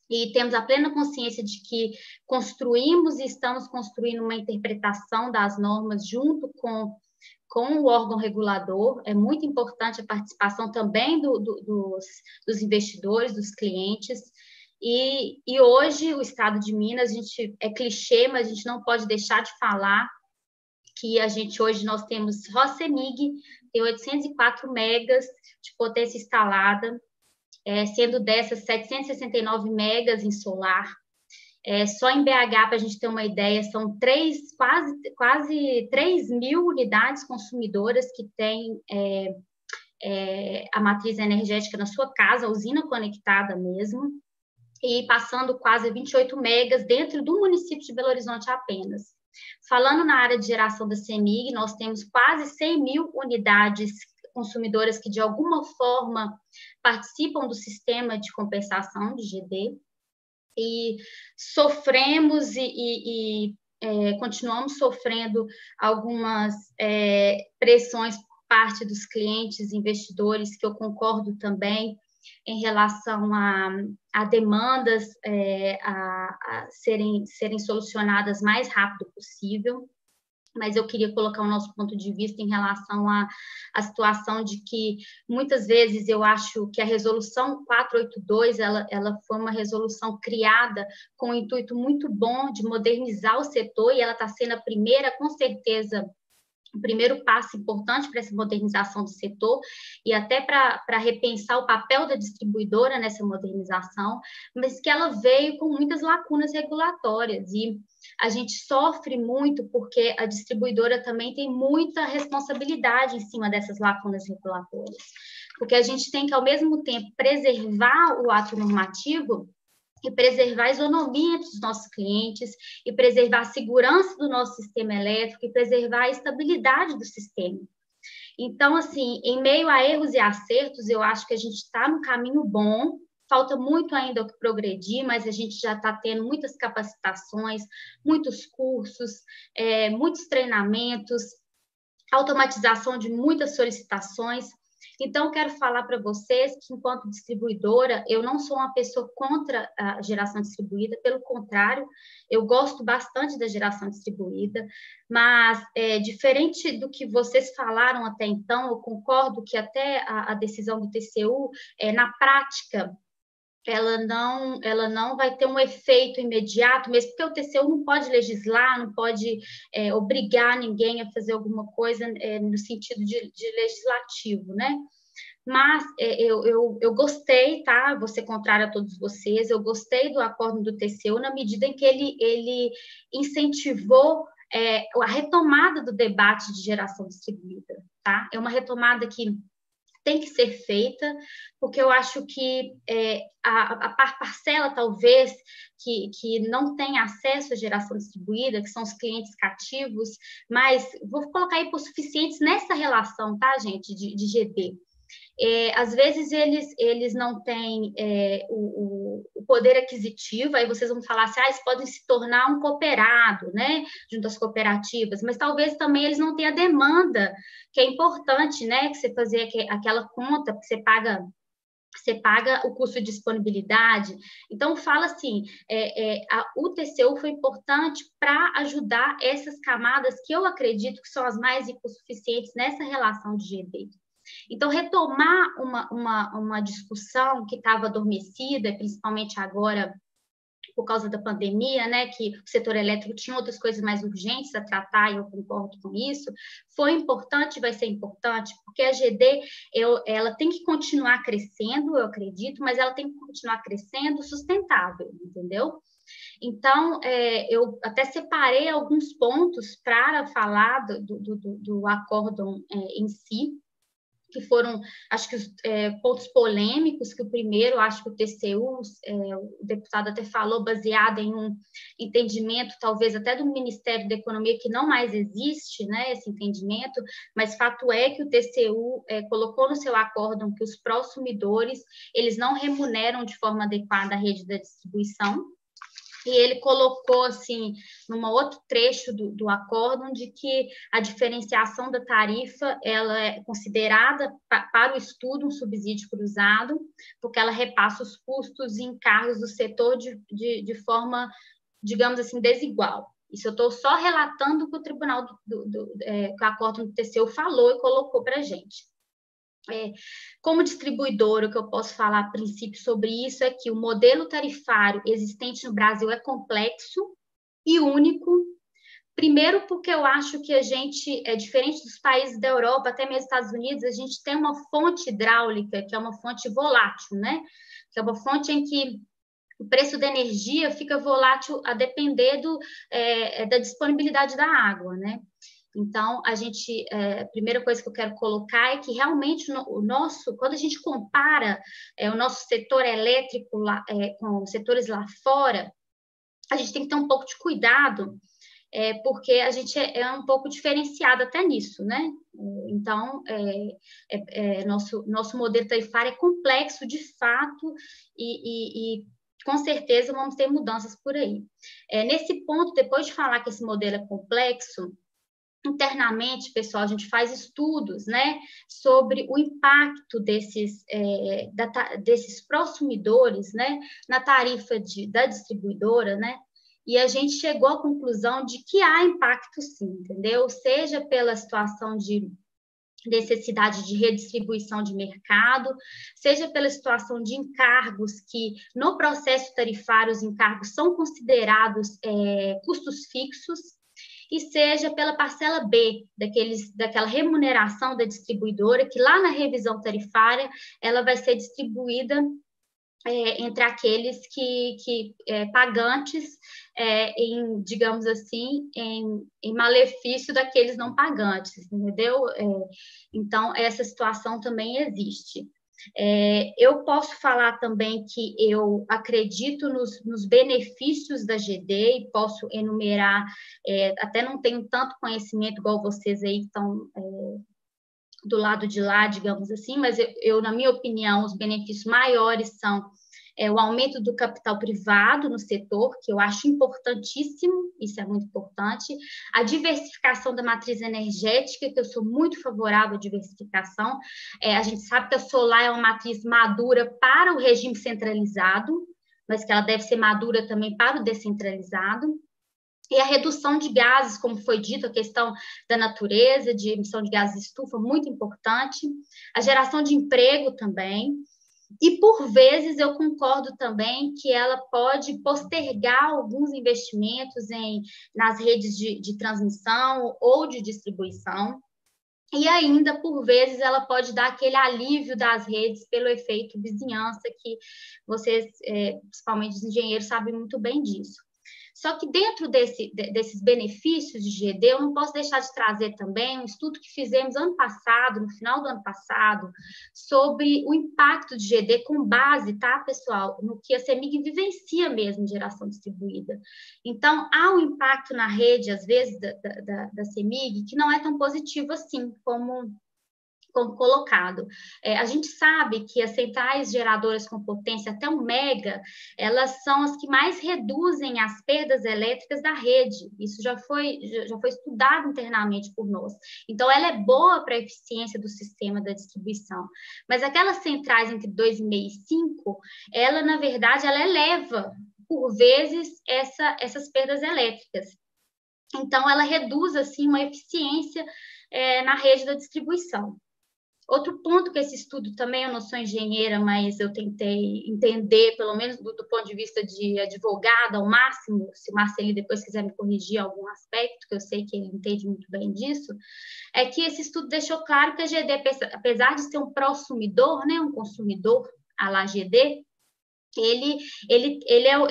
E temos a plena consciência de que construímos e estamos construindo uma interpretação das normas junto com o órgão regulador. É muito importante a participação também dos investidores, dos clientes. E hoje, o Estado de Minas, a gente é clichê, mas a gente não pode deixar de falar que hoje nós temos Rosemig, tem 804 megas de potência instalada, sendo dessas 769 megas em solar. Só em BH, para a gente ter uma ideia, são quase 3 mil unidades consumidoras que têm a matriz energética na sua casa, a usina conectada mesmo, e passando quase 28 megas dentro do município de Belo Horizonte apenas. Falando na área de geração da CEMIG, nós temos quase 100 mil unidades consumidoras que, de alguma forma, participam do sistema de compensação de GD, e sofremos e continuamos sofrendo algumas pressões por parte dos clientes, investidores, que eu concordo também, em relação a demandas a serem solucionadas mais rápido possível. Mas eu queria colocar o nosso ponto de vista em relação à situação de que, muitas vezes, eu acho que a resolução 482, ela foi uma resolução criada com um intuito muito bom de modernizar o setor, e ela está sendo a primeira, com certeza, o primeiro passo importante para essa modernização do setor, e até para repensar o papel da distribuidora nessa modernização, mas que ela veio com muitas lacunas regulatórias, e a gente sofre muito porque a distribuidora também tem muita responsabilidade em cima dessas lacunas regulatórias, porque a gente tem que, ao mesmo tempo, preservar o ato normativo e preservar a isonomia dos nossos clientes, e preservar a segurança do nosso sistema elétrico, e preservar a estabilidade do sistema. Então, assim, em meio a erros e acertos, eu acho que a gente está no caminho bom, falta muito ainda o que progredir, mas a gente já está tendo muitas capacitações, muitos cursos, muitos treinamentos, automatização de muitas solicitações. Então, quero falar para vocês que, enquanto distribuidora, eu não sou uma pessoa contra a geração distribuída, pelo contrário, eu gosto bastante da geração distribuída, mas, diferente do que vocês falaram até então, eu concordo que até a decisão do TCU, na prática, ela não vai ter um efeito imediato, mesmo porque o TCU não pode legislar, não pode obrigar ninguém a fazer alguma coisa no sentido de legislativo, né? Mas eu gostei, tá? Vou ser contrária a todos vocês, eu gostei do acordo do TCU na medida em que ele incentivou a retomada do debate de geração distribuída, tá? É uma retomada que tem que ser feita, porque eu acho que a parcela, talvez, que não tem acesso à geração distribuída, que são os clientes cativos, mas vou colocar hipossuficientes nessa relação, tá, gente, de GD. Às vezes eles não têm o poder aquisitivo, aí vocês vão falar assim, eles podem se tornar um cooperado, né, junto às cooperativas, mas talvez também eles não tenham a demanda, que é importante, né, que você fazer aquela conta, que você paga você paga o custo de disponibilidade. Então, fala assim, o TCU foi importante para ajudar essas camadas que eu acredito que são as mais hipossuficientes nessa relação de GD. Então, retomar uma discussão que estava adormecida, principalmente agora, por causa da pandemia, né, que o setor elétrico tinha outras coisas mais urgentes a tratar, e eu concordo com isso, foi importante, vai ser importante, porque a GD, ela tem que continuar crescendo, eu acredito, mas ela tem que continuar crescendo sustentável, entendeu? Então, eu até separei alguns pontos para falar do acórdão em si, que foram, acho que, pontos polêmicos, que o primeiro, acho que o TCU, o deputado até falou, baseado em um entendimento, talvez até do Ministério da Economia, que não mais existe, né, esse entendimento, mas fato é que o TCU colocou no seu acórdão que os prosumidores, eles não remuneram de forma adequada a rede da distribuição, e ele colocou, assim, num outro trecho do acórdão, de que a diferenciação da tarifa ela é considerada, para o estudo, um subsídio cruzado, porque ela repassa os custos e encargos do setor de forma, digamos assim, desigual. Isso eu estou só relatando o que o Tribunal que o acórdão do TCU falou e colocou para a gente. Como distribuidora, o que eu posso falar a princípio sobre isso é que o modelo tarifário existente no Brasil é complexo e único. Primeiro, porque eu acho que a gente, diferente dos países da Europa, até mesmo Estados Unidos, a gente tem uma fonte hidráulica, que é uma fonte volátil, né? Que é uma fonte em que o preço da energia fica volátil a depender da disponibilidade da água, né? Então, a primeira coisa que eu quero colocar é que realmente quando a gente compara o nosso setor elétrico com setores lá fora, a gente tem que ter um pouco de cuidado, porque a gente é um pouco diferenciado até nisso, né? Então, nosso modelo tarifário é complexo de fato e com certeza vamos ter mudanças por aí. Nesse ponto, depois de falar que esse modelo é complexo, internamente, pessoal, a gente faz estudos, né, sobre o impacto desses prosumidores, né, na tarifa da distribuidora, né, e a gente chegou à conclusão de que há impacto sim, entendeu? Seja pela situação de necessidade de redistribuição de mercado, seja pela situação de encargos que, no processo tarifário, os encargos são considerados custos fixos, e seja pela parcela B, daquela remuneração da distribuidora, que lá na revisão tarifária, ela vai ser distribuída entre aqueles pagantes, digamos assim, em malefício daqueles não pagantes, entendeu? Então, essa situação também existe. Eu posso falar também que eu acredito nos benefícios da GD e posso enumerar, até não tenho tanto conhecimento igual vocês aí que estão do lado de lá, digamos assim, mas na minha opinião, os benefícios maiores são o aumento do capital privado no setor, que eu acho importantíssimo, isso é muito importante, a diversificação da matriz energética, que eu sou muito favorável à diversificação, a gente sabe que a solar é uma matriz madura para o regime centralizado, mas que ela deve ser madura também para o descentralizado, e a redução de gases, como foi dito, a questão da natureza, de emissão de gases de estufa, muito importante, a geração de emprego também. E, por vezes, eu concordo também que ela pode postergar alguns investimentos nas redes de transmissão ou de distribuição, e ainda, por vezes, ela pode dar aquele alívio das redes pelo efeito vizinhança, que vocês, principalmente os engenheiros, sabem muito bem disso. Só que dentro desses benefícios de GD, eu não posso deixar de trazer também um estudo que fizemos ano passado, no final do ano passado, sobre o impacto de GD com base, tá, pessoal, no que a CEMIG vivencia mesmo em geração distribuída. Então, há um impacto na rede, às vezes, da CEMIG, que não é tão positivo assim, como como colocado. A gente sabe que as centrais geradoras com potência até 1 mega, elas são as que mais reduzem as perdas elétricas da rede. Isso já foi estudado internamente por nós. Então, ela é boa para a eficiência do sistema da distribuição. Mas aquelas centrais entre 2,5 e 5, ela, na verdade, ela eleva, por vezes, essas perdas elétricas. Então, ela reduz, assim, uma eficiência na rede da distribuição. Outro ponto que esse estudo também, eu não sou engenheira, mas eu tentei entender, pelo menos do ponto de vista de advogada, ao máximo, se o Marceli depois quiser me corrigir algum aspecto, que eu sei que ele entende muito bem disso, é que esse estudo deixou claro que a GD, apesar de ser um prosumidor, né, um consumidor à la GD, ele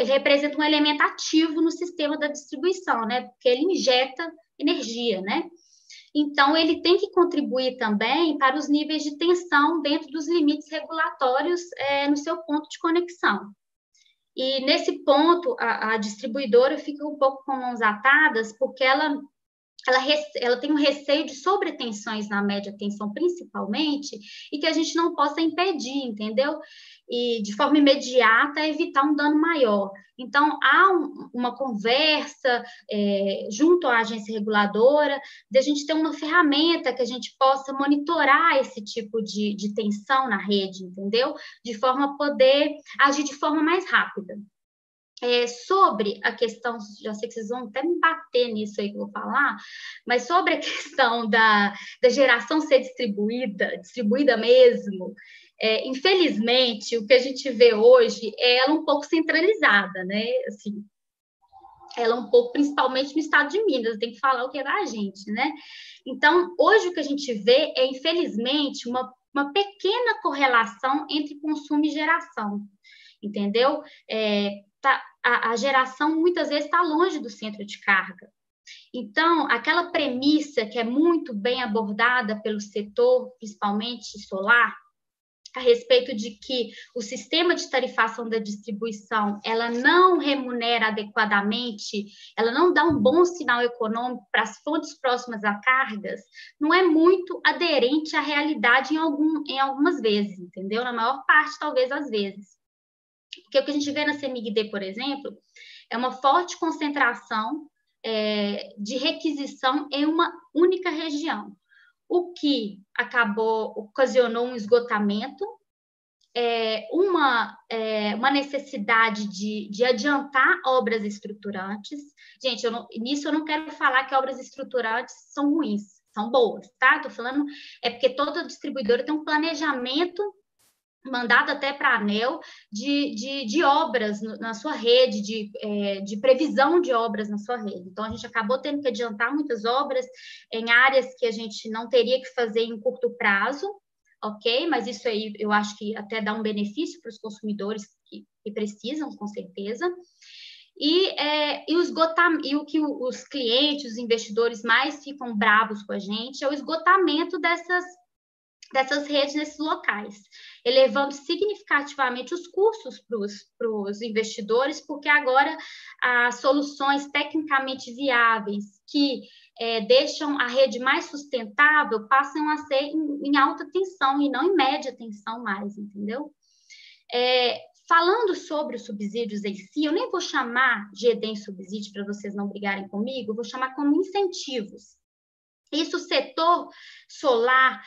representa um elemento ativo no sistema da distribuição, né, porque ele injeta energia, né? Então, ele tem que contribuir também para os níveis de tensão dentro dos limites regulatórios no seu ponto de conexão. E, nesse ponto, a distribuidora fica um pouco com mãos atadas, porque ela tem um receio de sobretensões na média tensão, principalmente, e que a gente não possa impedir, entendeu? E, de forma imediata, evitar um dano maior. Então, há uma conversa junto à agência reguladora, de a gente ter uma ferramenta que a gente possa monitorar esse tipo de tensão na rede, entendeu? De forma a poder agir de forma mais rápida. Sobre a questão, já sei que vocês vão até me bater nisso aí que eu vou falar, mas sobre a questão da geração ser distribuída mesmo, infelizmente, o que a gente vê hoje é ela um pouco centralizada, né? Assim, ela um pouco, principalmente no estado de Minas, tem que falar o que é da gente, né? Então, hoje o que a gente vê é, infelizmente, uma pequena correlação entre consumo e geração, entendeu? A geração muitas vezes está longe do centro de carga. Então, aquela premissa que é muito bem abordada pelo setor, principalmente solar, a respeito de que o sistema de tarifação da distribuição, ela não remunera adequadamente, ela não dá um bom sinal econômico para as fontes próximas a cargas, não é muito aderente à realidade em algumas vezes, entendeu? Na maior parte, talvez, às vezes. Porque o que a gente vê na CEMIG-D, por exemplo, é uma forte concentração de requisição em uma única região, o que ocasionou um esgotamento, uma necessidade de adiantar obras estruturantes. Gente, nisso eu não quero falar que obras estruturantes são ruins, são boas, tá? Estou falando, porque toda distribuidora tem um planejamento mandado até para a ANEEL de obras na sua rede, de previsão de obras na sua rede. Então, a gente acabou tendo que adiantar muitas obras em áreas que a gente não teria que fazer em curto prazo, ok? Mas isso aí eu acho que até dá um benefício para os consumidores que precisam, com certeza. E o que os clientes, os investidores mais ficam bravos com a gente é o esgotamento dessas redes nesses locais, elevando significativamente os custos para os investidores, porque agora as soluções tecnicamente viáveis que deixam a rede mais sustentável passam a ser em alta tensão e não em média tensão mais, entendeu? Falando sobre os subsídios em si, eu nem vou chamar GD em subsídio para vocês não brigarem comigo, eu vou chamar como incentivos. Isso, o setor solar,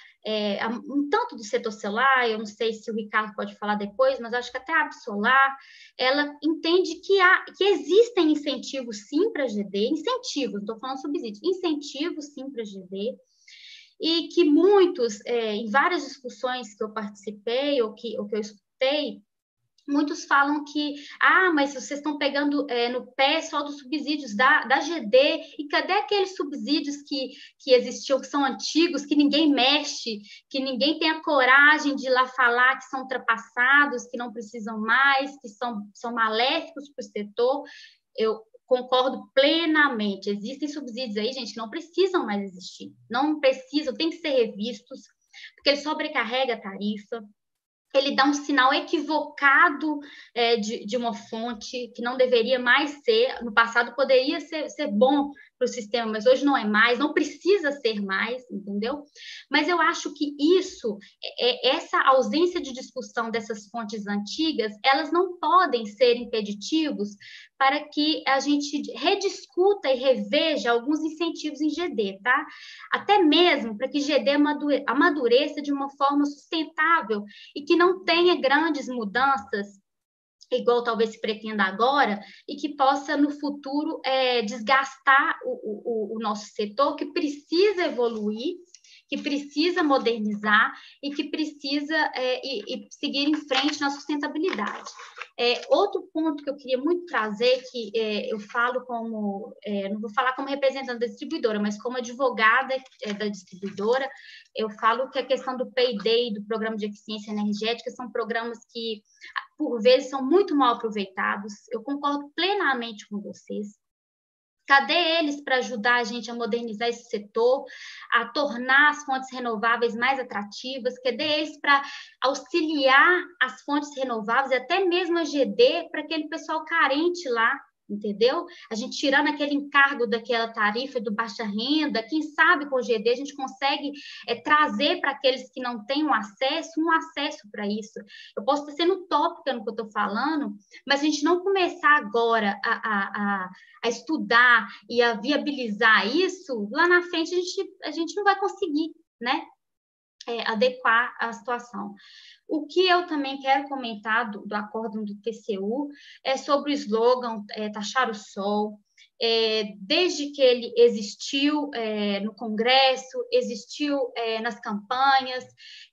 um tanto do setor solar, eu não sei se o Ricardo pode falar depois, mas acho que até a Absolar, ela entende que existem incentivos sim para a GD, incentivos, não estou falando subsídios, incentivos sim para a GD, e que muitos, em várias discussões que eu participei ou que eu escutei, muitos falam que, mas vocês estão pegando no pé só dos subsídios da GD, e cadê aqueles subsídios que existiam, que são antigos, que ninguém mexe, que ninguém tem a coragem de ir lá falar que são ultrapassados, que não precisam mais, que são maléficos para o setor? Eu concordo plenamente. Existem subsídios aí, gente, que não precisam mais existir. Não precisam, tem que ser revistos, porque ele sobrecarrega a tarifa, ele dá um sinal equivocado de uma fonte que não deveria mais ser, no passado poderia ser bom para o sistema, mas hoje não é mais, não precisa ser mais, entendeu? Mas eu acho que isso, essa ausência de discussão dessas fontes antigas, elas não podem ser impeditivos para que a gente rediscuta e reveja alguns incentivos em GD, tá? Até mesmo para que GD amadureça de uma forma sustentável e que não tenha grandes mudanças, igual talvez se pretenda agora, e que possa, no futuro, desgastar o nosso setor, que precisa evoluir, que precisa modernizar e que precisa e seguir em frente na sustentabilidade. Outro ponto que eu queria muito trazer, que eu falo como, não vou falar como representante da distribuidora, mas como advogada da distribuidora, eu falo que a questão do Payday, do Programa de Eficiência Energética, são programas que, por vezes, são muito mal aproveitados. Eu concordo plenamente com vocês. Cadê eles para ajudar a gente a modernizar esse setor, a tornar as fontes renováveis mais atrativas? Cadê eles para auxiliar as fontes renováveis, até mesmo a GD, para aquele pessoal carente lá, entendeu? A gente tirando aquele encargo daquela tarifa do baixa renda, quem sabe com o GD a gente consegue trazer para aqueles que não têm um acesso para isso. Eu posso estar sendo utópica no que eu estou falando, mas a gente não começar agora a estudar e a viabilizar isso, lá na frente a gente não vai conseguir, né? Adequar a situação. O que eu também quero comentar do acórdão do TCU é sobre o slogan Taxar o Sol. Desde que ele existiu no Congresso, existiu nas campanhas,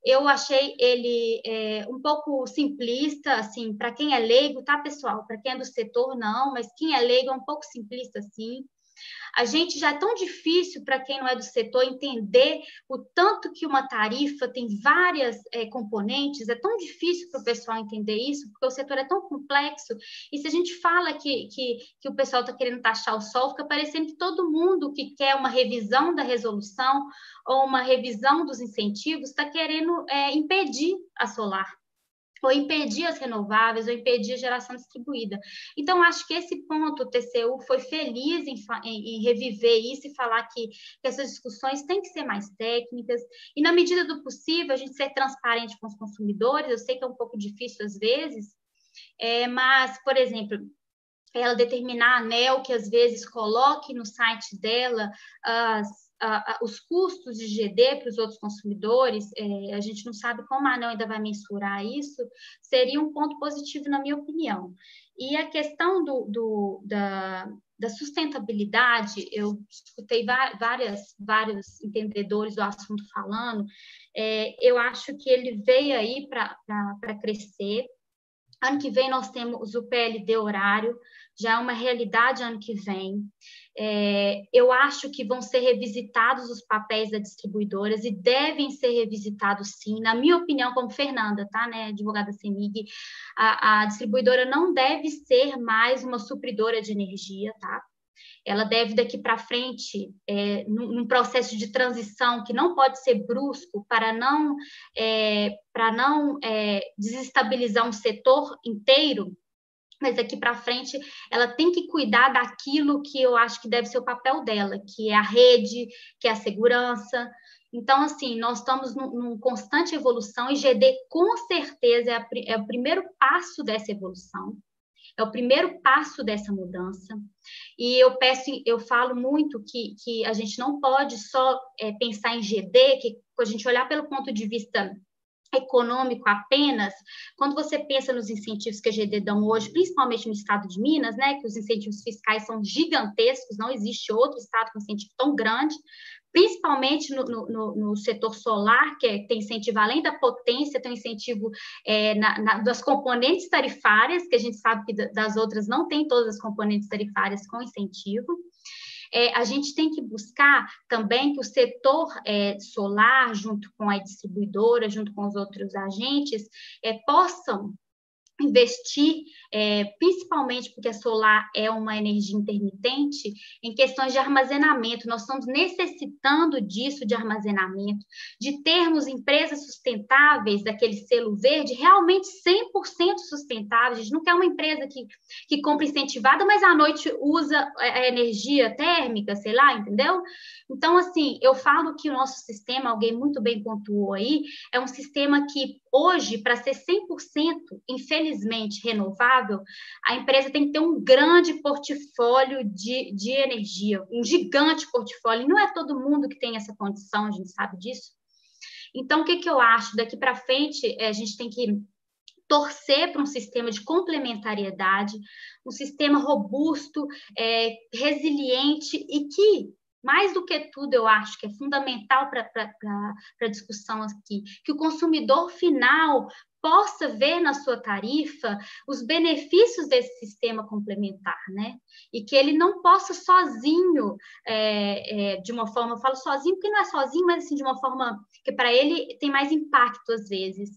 eu achei ele um pouco simplista, assim, para quem é leigo, tá, pessoal? Para quem é do setor, não, mas quem é leigo é um pouco simplista, sim. A gente já é tão difícil para quem não é do setor entender o tanto que uma tarifa tem várias componentes, é tão difícil para o pessoal entender isso, porque o setor é tão complexo, e se a gente fala que o pessoal está querendo taxar o sol, fica parecendo que todo mundo que quer uma revisão da resolução ou uma revisão dos incentivos está querendo impedir a solar, ou impedir as renováveis, ou impedir a geração distribuída. Então, acho que esse ponto, o TCU foi feliz em reviver isso e falar que essas discussões têm que ser mais técnicas, e, na medida do possível, a gente ser transparente com os consumidores. Eu sei que é um pouco difícil às vezes, mas, por exemplo, ela determinar a ANEEL que, às vezes, coloque no site dela os custos de GD para os outros consumidores, a gente não sabe como a ANEEL ainda vai mensurar isso, seria um ponto positivo, na minha opinião. E a questão da sustentabilidade, eu escutei vários entendedores do assunto falando, eu acho que ele veio aí para crescer. Ano que vem nós temos o PLD horário, já é uma realidade ano que vem. Eu acho que vão ser revisitados os papéis das distribuidoras e devem ser revisitados sim, na minha opinião, como Fernanda, tá, né, advogada CEMIG, a distribuidora não deve ser mais uma supridora de energia, tá? Ela deve, daqui para frente, num processo de transição que não pode ser brusco para não desestabilizar um setor inteiro, mas daqui para frente ela tem que cuidar daquilo que eu acho que deve ser o papel dela, que é a rede, que é a segurança. Então, assim, nós estamos numa constante evolução e GD, com certeza, é o primeiro passo dessa evolução. É o primeiro passo dessa mudança. E eu falo muito que a gente não pode só pensar em GD, que a gente olhar pelo ponto de vista econômico apenas, quando você pensa nos incentivos que a GD dão hoje, principalmente no estado de Minas, né, que os incentivos fiscais são gigantescos, não existe outro estado com incentivo tão grande, principalmente no setor solar, que tem incentivo além da potência, tem incentivo das componentes tarifárias, que a gente sabe que das outras não tem todas as componentes tarifárias com incentivo. A gente tem que buscar também que o setor solar, junto com a distribuidora, junto com os outros agentes, possam investir, principalmente porque a solar é uma energia intermitente, em questões de armazenamento. Nós estamos necessitando disso, de armazenamento, de termos empresas sustentáveis, daquele selo verde, realmente 100% sustentáveis. A gente não quer uma empresa que compra incentivada, mas à noite usa a energia térmica, sei lá, entendeu? Então, assim, eu falo que o nosso sistema, alguém muito bem pontuou aí, é um sistema que hoje, para ser 100%, infelizmente, renovável, a empresa tem que ter um grande portfólio de energia, um gigante portfólio. E não é todo mundo que tem essa condição, a gente sabe disso. Então, o que eu acho? Daqui para frente, a gente tem que torcer para um sistema de complementariedade, um sistema robusto, resiliente e que, mais do que tudo, eu acho que é fundamental para a discussão aqui, que o consumidor final possa ver na sua tarifa os benefícios desse sistema complementar, né? E que ele não possa sozinho, de uma forma, eu falo sozinho porque não é sozinho, mas assim, de uma forma que para ele tem mais impacto às vezes,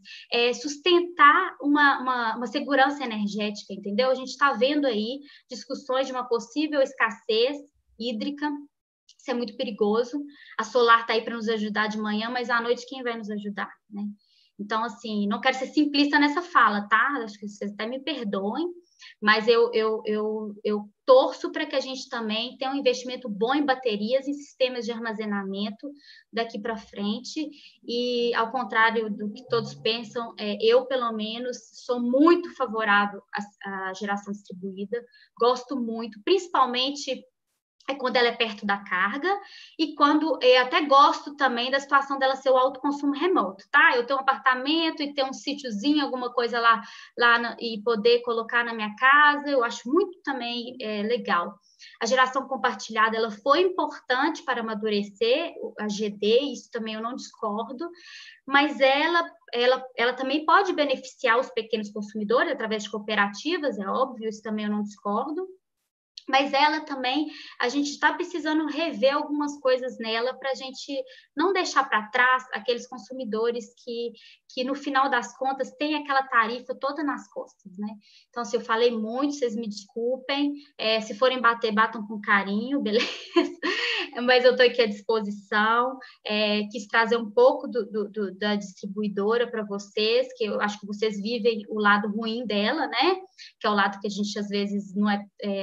sustentar uma segurança energética, entendeu? A gente está vendo aí discussões de uma possível escassez hídrica. Isso é muito perigoso. A solar está aí para nos ajudar de manhã, mas à noite quem vai nos ajudar, né? Então, assim, não quero ser simplista nessa fala, tá? Acho que vocês até me perdoem, mas eu torço para que a gente também tenha um investimento bom em baterias, em sistemas de armazenamento daqui para frente. E, ao contrário do que todos pensam, eu, pelo menos, sou muito favorável à geração distribuída, gosto muito, principalmente quando ela é perto da carga, e quando eu até gosto também da situação dela ser o autoconsumo remoto, tá? Eu tenho um apartamento e ter um sítiozinho, alguma coisa lá e poder colocar na minha casa, eu acho muito também legal. A geração compartilhada, ela foi importante para amadurecer a GD, isso também eu não discordo, mas ela também pode beneficiar os pequenos consumidores através de cooperativas, é óbvio, isso também eu não discordo. Mas ela também, a gente está precisando rever algumas coisas nela para a gente não deixar para trás aqueles consumidores que, no final das contas, tem aquela tarifa toda nas costas, né? Então, se eu falei muito, vocês me desculpem. Se forem bater, batam com carinho, beleza? Mas eu estou aqui à disposição. Quis trazer um pouco da distribuidora para vocês, que eu acho que vocês vivem o lado ruim dela, né? Que é o lado que a gente, às vezes, não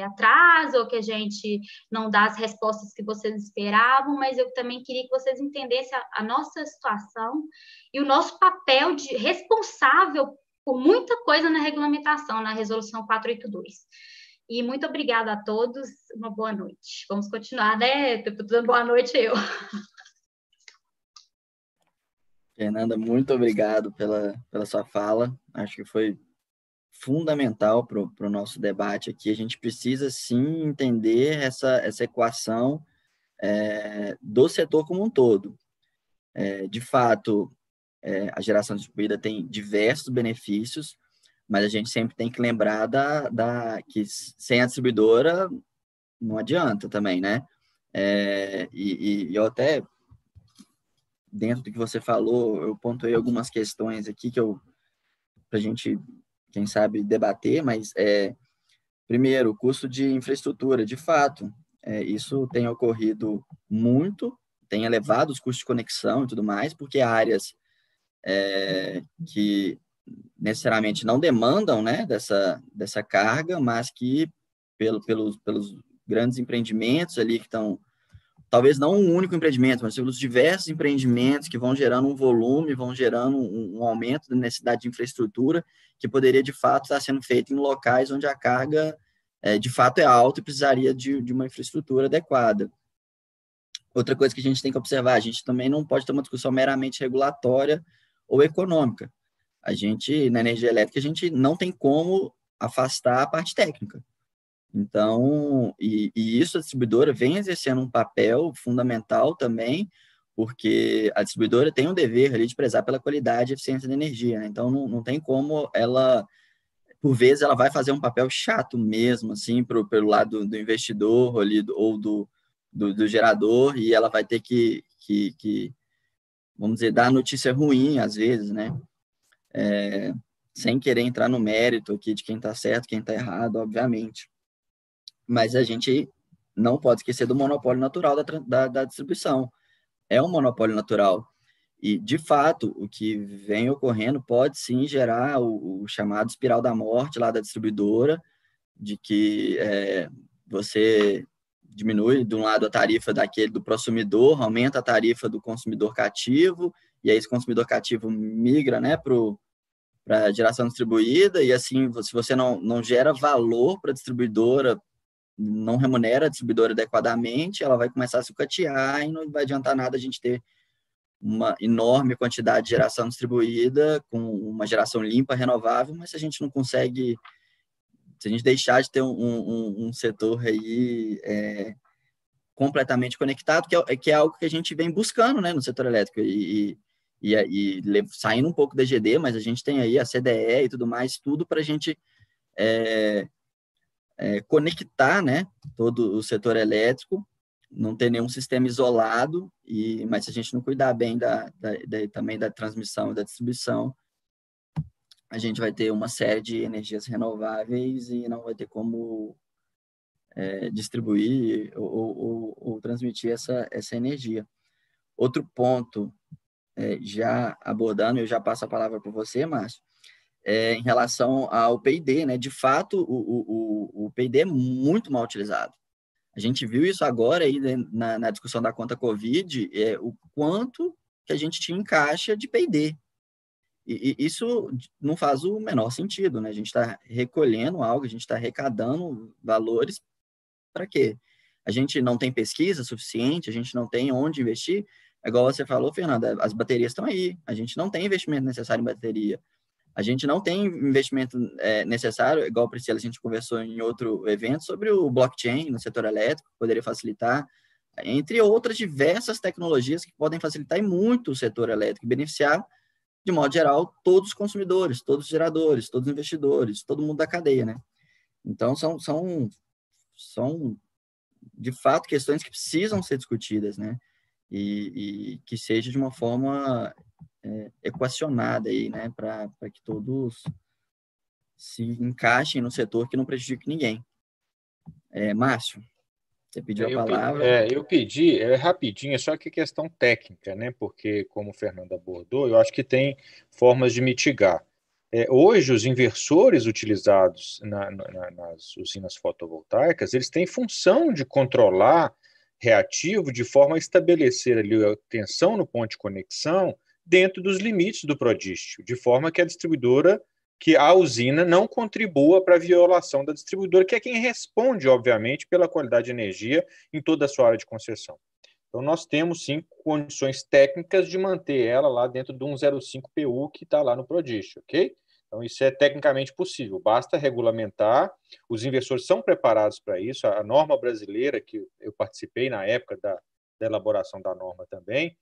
atrás, ou que a gente não dá as respostas que vocês esperavam, mas eu também queria que vocês entendessem a nossa situação e o nosso papel de responsável por muita coisa na regulamentação, na resolução 482. E muito obrigada a todos, uma boa noite. Vamos continuar, né? Estou dando boa noite eu. Fernanda, muito obrigado pela sua fala. Acho que foi fundamental para o nosso debate aqui. A gente precisa, sim, entender essa equação do setor como um todo. De fato, a geração distribuída tem diversos benefícios, mas a gente sempre tem que lembrar que sem a distribuidora não adianta também, né? E eu até, dentro do que você falou, eu pontuei algumas questões aqui para a gente, quem sabe, debater, mas, primeiro, o custo de infraestrutura, de fato, isso tem ocorrido muito, tem elevado os custos de conexão e tudo mais, porque áreas que necessariamente não demandam, né, dessa carga, mas que pelos grandes empreendimentos ali que estão, talvez não um único empreendimento, mas pelos diversos empreendimentos que vão gerando um volume, vão gerando um aumento da necessidade de infraestrutura que poderia, de fato, estar sendo feito em locais onde a carga, de fato, é alta e precisaria de uma infraestrutura adequada. Outra coisa que a gente tem que observar, a gente também não pode ter uma discussão meramente regulatória ou econômica. A gente, na energia elétrica, a gente não tem como afastar a parte técnica. Então, e isso a distribuidora vem exercendo um papel fundamental também, porque a distribuidora tem um dever ali de prezar pela qualidade e eficiência da energia, né? Então, não tem como ela, por vezes, ela vai fazer um papel chato mesmo, assim, pelo lado do investidor ali, ou do gerador, e ela vai ter que, vamos dizer, dar notícia ruim, às vezes, né? sem querer entrar no mérito aqui de quem está certo, quem está errado, obviamente. Mas a gente não pode esquecer do monopólio natural da distribuição. É um monopólio natural. E, de fato, o que vem ocorrendo pode, sim, gerar o chamado espiral da morte lá da distribuidora, de que você diminui, de um lado, a tarifa do prosumidor, aumenta a tarifa do consumidor cativo, e aí esse consumidor cativo migra, né, para a geração distribuída, e assim, se você não gera valor para a distribuidora, não remunera a distribuidora adequadamente, ela vai começar a sucatear e não vai adiantar nada a gente ter uma enorme quantidade de geração distribuída, com uma geração limpa, renovável, mas se a gente não consegue, se a gente deixar de ter um setor aí completamente conectado, que é algo que a gente vem buscando, né, no setor elétrico, e saindo um pouco da EGD, mas a gente tem aí a CDE e tudo mais, tudo para a gente conectar, né, todo o setor elétrico, não ter nenhum sistema isolado, mas se a gente não cuidar bem também da transmissão e da distribuição, a gente vai ter uma série de energias renováveis e não vai ter como distribuir ou transmitir essa energia. Outro ponto, já abordando, eu já passo a palavra para você, Márcio, em relação ao P&D, né? De fato, o P&D é muito mal utilizado. A gente viu isso agora aí, né, na discussão da conta Covid, o quanto que a gente tinha em caixa de P&D. E isso não faz o menor sentido, né? A gente está recolhendo algo, a gente está arrecadando valores para quê? A gente não tem pesquisa suficiente, a gente não tem onde investir. Igual você falou, Fernanda, as baterias estão aí, a gente não tem investimento necessário em bateria. A gente não tem investimento necessário, igual, Priscila, a gente conversou em outro evento sobre o blockchain no setor elétrico, que poderia facilitar, entre outras diversas tecnologias que podem facilitar e muito o setor elétrico, beneficiar, de modo geral, todos os consumidores, todos os geradores, todos os investidores, todo mundo da cadeia, né? Então, são de fato, questões que precisam ser discutidas, né? E que seja de uma forma equacionada aí, né, para que todos se encaixem no setor que não prejudique ninguém. Márcio, você pediu a palavra. Eu pedi, rapidinho, só que questão técnica, né, porque, como o Fernando abordou, eu acho que tem formas de mitigar. Hoje, os inversores utilizados nas usinas fotovoltaicas, eles têm função de controlar reativo de forma a estabelecer ali a tensão no ponto de conexão dentro dos limites do prodístio, de forma que a usina não contribua para a violação da distribuidora, que é quem responde, obviamente, pela qualidade de energia em toda a sua área de concessão. Então, nós temos, sim, condições técnicas de manter ela lá dentro de um 0,5 PU que está lá no prodístio, ok? Então, isso é tecnicamente possível, basta regulamentar, os inversores são preparados para isso, a norma brasileira, que eu participei na época da elaboração da norma também,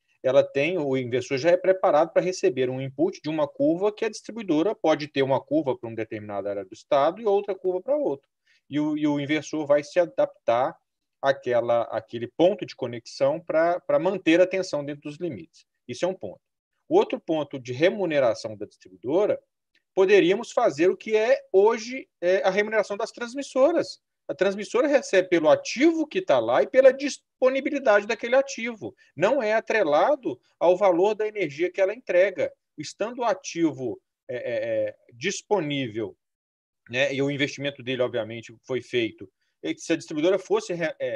o inversor já é preparado para receber um input de uma curva que a distribuidora pode ter uma curva para uma determinada área do estado e outra curva para outra. E o inversor vai se adaptar àquele ponto de conexão para manter a tensão dentro dos limites. Isso é um ponto. O outro ponto de remuneração da distribuidora, poderíamos fazer o que é hoje a remuneração das transmissoras. A transmissora recebe pelo ativo que está lá e pela disponibilidade daquele ativo. Não é atrelado ao valor da energia que ela entrega. Estando o ativo disponível, né, e o investimento dele, obviamente, foi feito, se a distribuidora fosse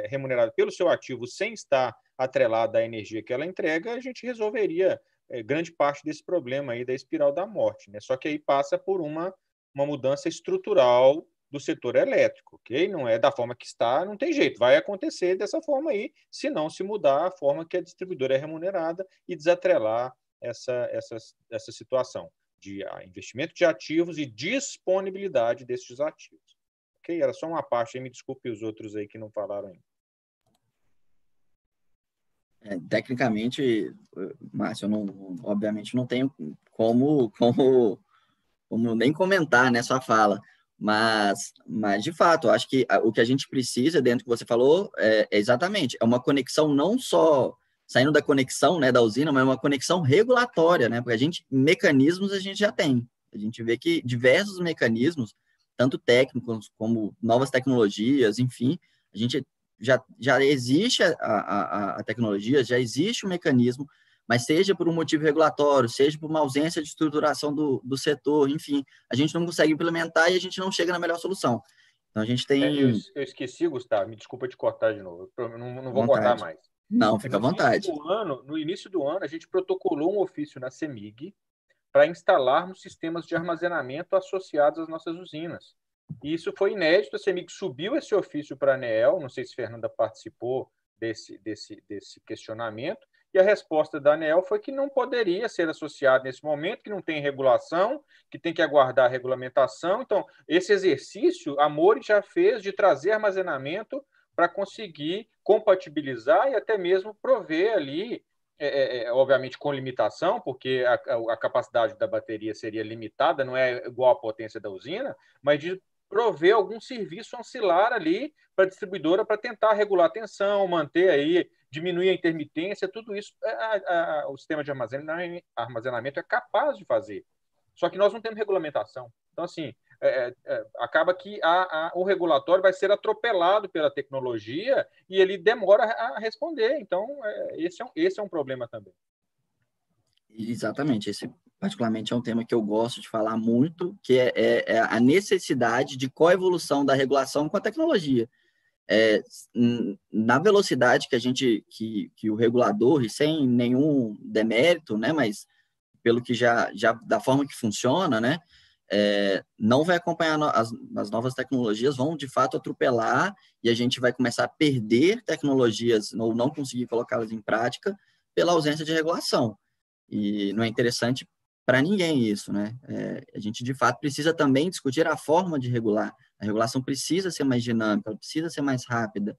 remunerada pelo seu ativo sem estar atrelada à energia que ela entrega, a gente resolveria grande parte desse problema aí da espiral da morte, né? Só que aí passa por uma mudança estrutural do setor elétrico, ok? Não é da forma que está, não tem jeito, vai acontecer dessa forma aí, se não se mudar a forma que a distribuidora é remunerada e desatrelar essa situação de investimento de ativos e disponibilidade desses ativos. Ok? Era só uma parte aí, me desculpe os outros aí que não falaram ainda. Tecnicamente, Márcio, obviamente não tenho como nem comentar, né, sua fala, mas de fato, acho que o que a gente precisa, dentro do que você falou, exatamente, é uma conexão não só saindo da conexão, né, da usina, mas uma conexão regulatória, né, porque mecanismos a gente já tem, A gente vê que diversos mecanismos, tanto técnicos como novas tecnologias, enfim, a gente já existe a tecnologia, já existe o mecanismo, mas seja por um motivo regulatório, seja por uma ausência de estruturação do setor, enfim, a gente não consegue implementar e a gente não chega na melhor solução. Então, a gente tem... Eu esqueci, Gustavo, me desculpa te cortar de novo, eu não vou cortar mais. Não, fica à vontade. No início do ano, a gente protocolou um ofício na CEMIG para instalarmos sistemas de armazenamento associados às nossas usinas. E isso foi inédito, a CEMIG subiu esse ofício para a ANEEL, não sei se a Fernanda participou desse questionamento, e a resposta da ANEEL foi que não poderia ser associado nesse momento, que não tem regulação, que tem que aguardar a regulamentação. Então, esse exercício, a Mori já fez de trazer armazenamento para conseguir compatibilizar e até mesmo prover ali, obviamente com limitação, porque a capacidade da bateria seria limitada, não é igual à potência da usina, mas de prover algum serviço ancilar ali para a distribuidora para tentar regular a tensão, manter aí, diminuir a intermitência, tudo isso o sistema de armazenamento é capaz de fazer. Só que nós não temos regulamentação. Então, assim, acaba que o regulatório vai ser atropelado pela tecnologia e ele demora a responder. Então, esse é um problema também. Exatamente. Esse, particularmente, é um tema que eu gosto de falar muito, que é a necessidade de coevolução da regulação com a tecnologia. Na velocidade que o regulador, e sem nenhum demérito, né, mas pelo que já da forma que funciona, né, não vai acompanhar as novas tecnologias, vão de fato atropelar e a gente vai começar a perder tecnologias ou não conseguir colocá-las em prática pela ausência de regulação. E não é interessante para ninguém isso, né? A gente, de fato, precisa também discutir a forma de regular. A regulação precisa ser mais dinâmica, ela precisa ser mais rápida.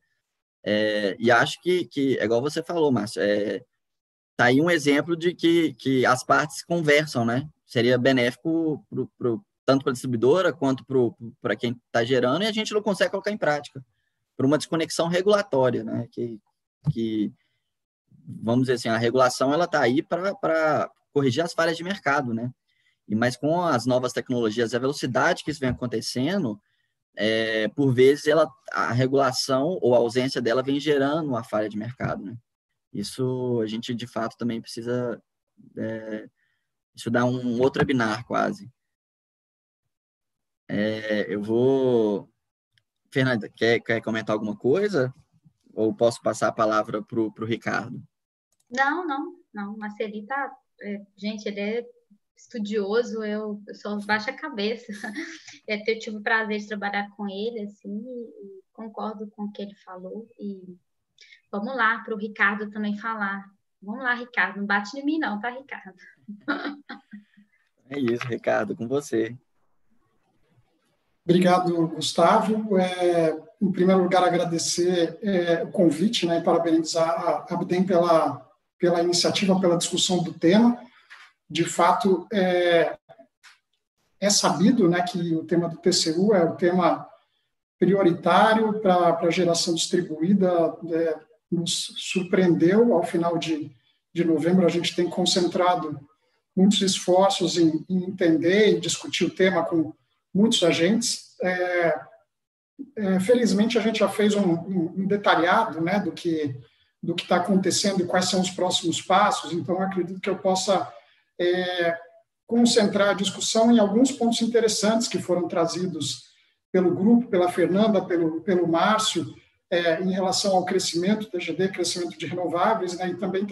E acho que é igual você falou, Márcio, tá aí um exemplo de que as partes conversam, né? Seria benéfico tanto para a distribuidora quanto para quem está gerando, e a gente não consegue colocar em prática, por uma desconexão regulatória, né? Que vamos dizer assim, a regulação ela está aí para corrigir as falhas de mercado, né? Mas com as novas tecnologias, a velocidade que isso vem acontecendo, por vezes a regulação ou a ausência dela vem gerando uma falha de mercado, né? Isso a gente, de fato, também precisa estudar um outro webinar, quase. Eu vou... Fernanda, quer comentar alguma coisa? Ou posso passar a palavra para o Ricardo? Não. Marceli tá... gente, ele é estudioso, eu só baixo a cabeça. Eu tive o prazer de trabalhar com ele, assim, e concordo com o que ele falou. E vamos lá para o Ricardo também falar. Vamos lá, Ricardo, não bate em mim não, tá, Ricardo? É isso, Ricardo, com você. Obrigado, Gustavo. Em primeiro lugar, agradecer o convite, né, e parabenizar a Abdem pela iniciativa, pela discussão do tema. De fato, é sabido, né, que o tema do TCU é o tema prioritário para a geração distribuída. Nos surpreendeu ao final de novembro. A gente tem concentrado muitos esforços em entender e discutir o tema com muitos agentes. Felizmente, a gente já fez um detalhado, né, do que está acontecendo e quais são os próximos passos. Então, acredito que eu possa concentrar a discussão em alguns pontos interessantes que foram trazidos pelo grupo, pela Fernanda, pelo Márcio, em relação ao crescimento da GD, crescimento de renováveis, né, e também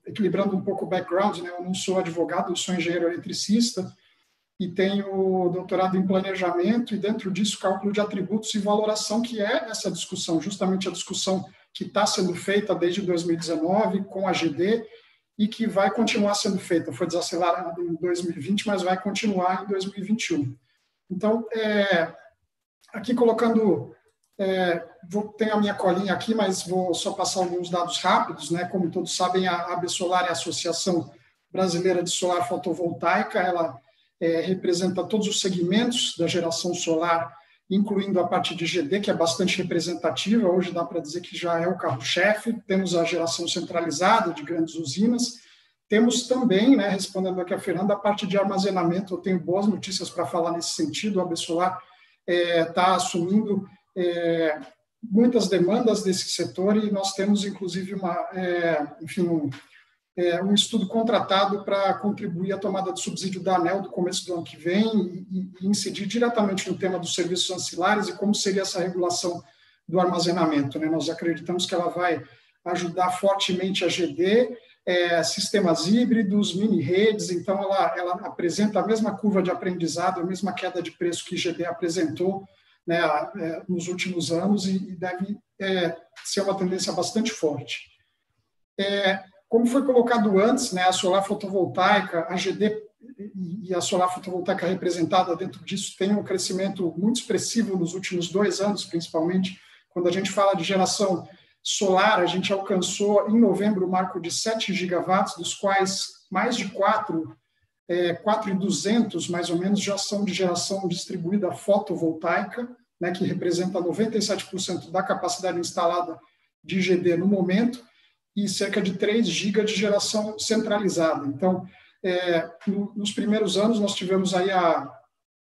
equilibrando um pouco o background, né, eu não sou advogado, eu sou engenheiro eletricista e tenho doutorado em planejamento e dentro disso cálculo de atributos e valoração, que é essa discussão, justamente a discussão que está sendo feita desde 2019 com a GD e que vai continuar sendo feita. Foi desacelerada em 2020, mas vai continuar em 2021. Então, aqui colocando... tenho a minha colinha aqui, mas vou só passar alguns dados rápidos, né? Como todos sabem, a ABSolar é a Associação Brasileira de Solar Fotovoltaica, ela representa todos os segmentos da geração solar, incluindo a parte de GD, que é bastante representativa, hoje dá para dizer que já é o carro-chefe. Temos a geração centralizada de grandes usinas, Temos também, né, respondendo aqui a Fernanda, a parte de armazenamento. Eu tenho boas notícias para falar nesse sentido. A AB Solar está assumindo muitas demandas desse setor e nós temos, inclusive, um estudo contratado para contribuir à tomada de subsídio da ANEEL do começo do ano que vem e incidir diretamente no tema dos serviços ancilares e como seria essa regulação do armazenamento, né? Nós acreditamos que ela vai ajudar fortemente a GD, sistemas híbridos, mini-redes, então ela apresenta a mesma curva de aprendizado, a mesma queda de preço que GD apresentou, né, nos últimos anos e deve ser uma tendência bastante forte. Como foi colocado antes, né, a solar fotovoltaica, a GD e a solar fotovoltaica representada dentro disso tem um crescimento muito expressivo nos últimos 2 anos, principalmente. Quando a gente fala de geração solar, a gente alcançou em novembro o marco de 7 gigawatts, dos quais mais de 4.200, mais ou menos, já são de geração distribuída fotovoltaica, né, que representa 97% da capacidade instalada de GD no momento, e cerca de 3 gigas de geração centralizada. Então, nos primeiros anos, nós tivemos aí o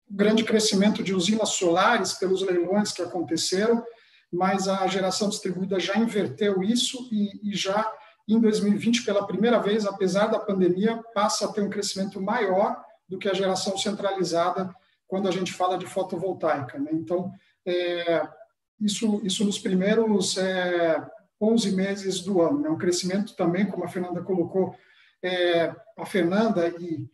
grande crescimento de usinas solares pelos leilões que aconteceram, mas a geração distribuída já inverteu isso e já em 2020, pela primeira vez, apesar da pandemia, passa a ter um crescimento maior do que a geração centralizada quando a gente fala de fotovoltaica, né? Então, isso nos primeiros 11 meses do ano, né? Um crescimento também, como a Fernanda colocou, a Fernanda e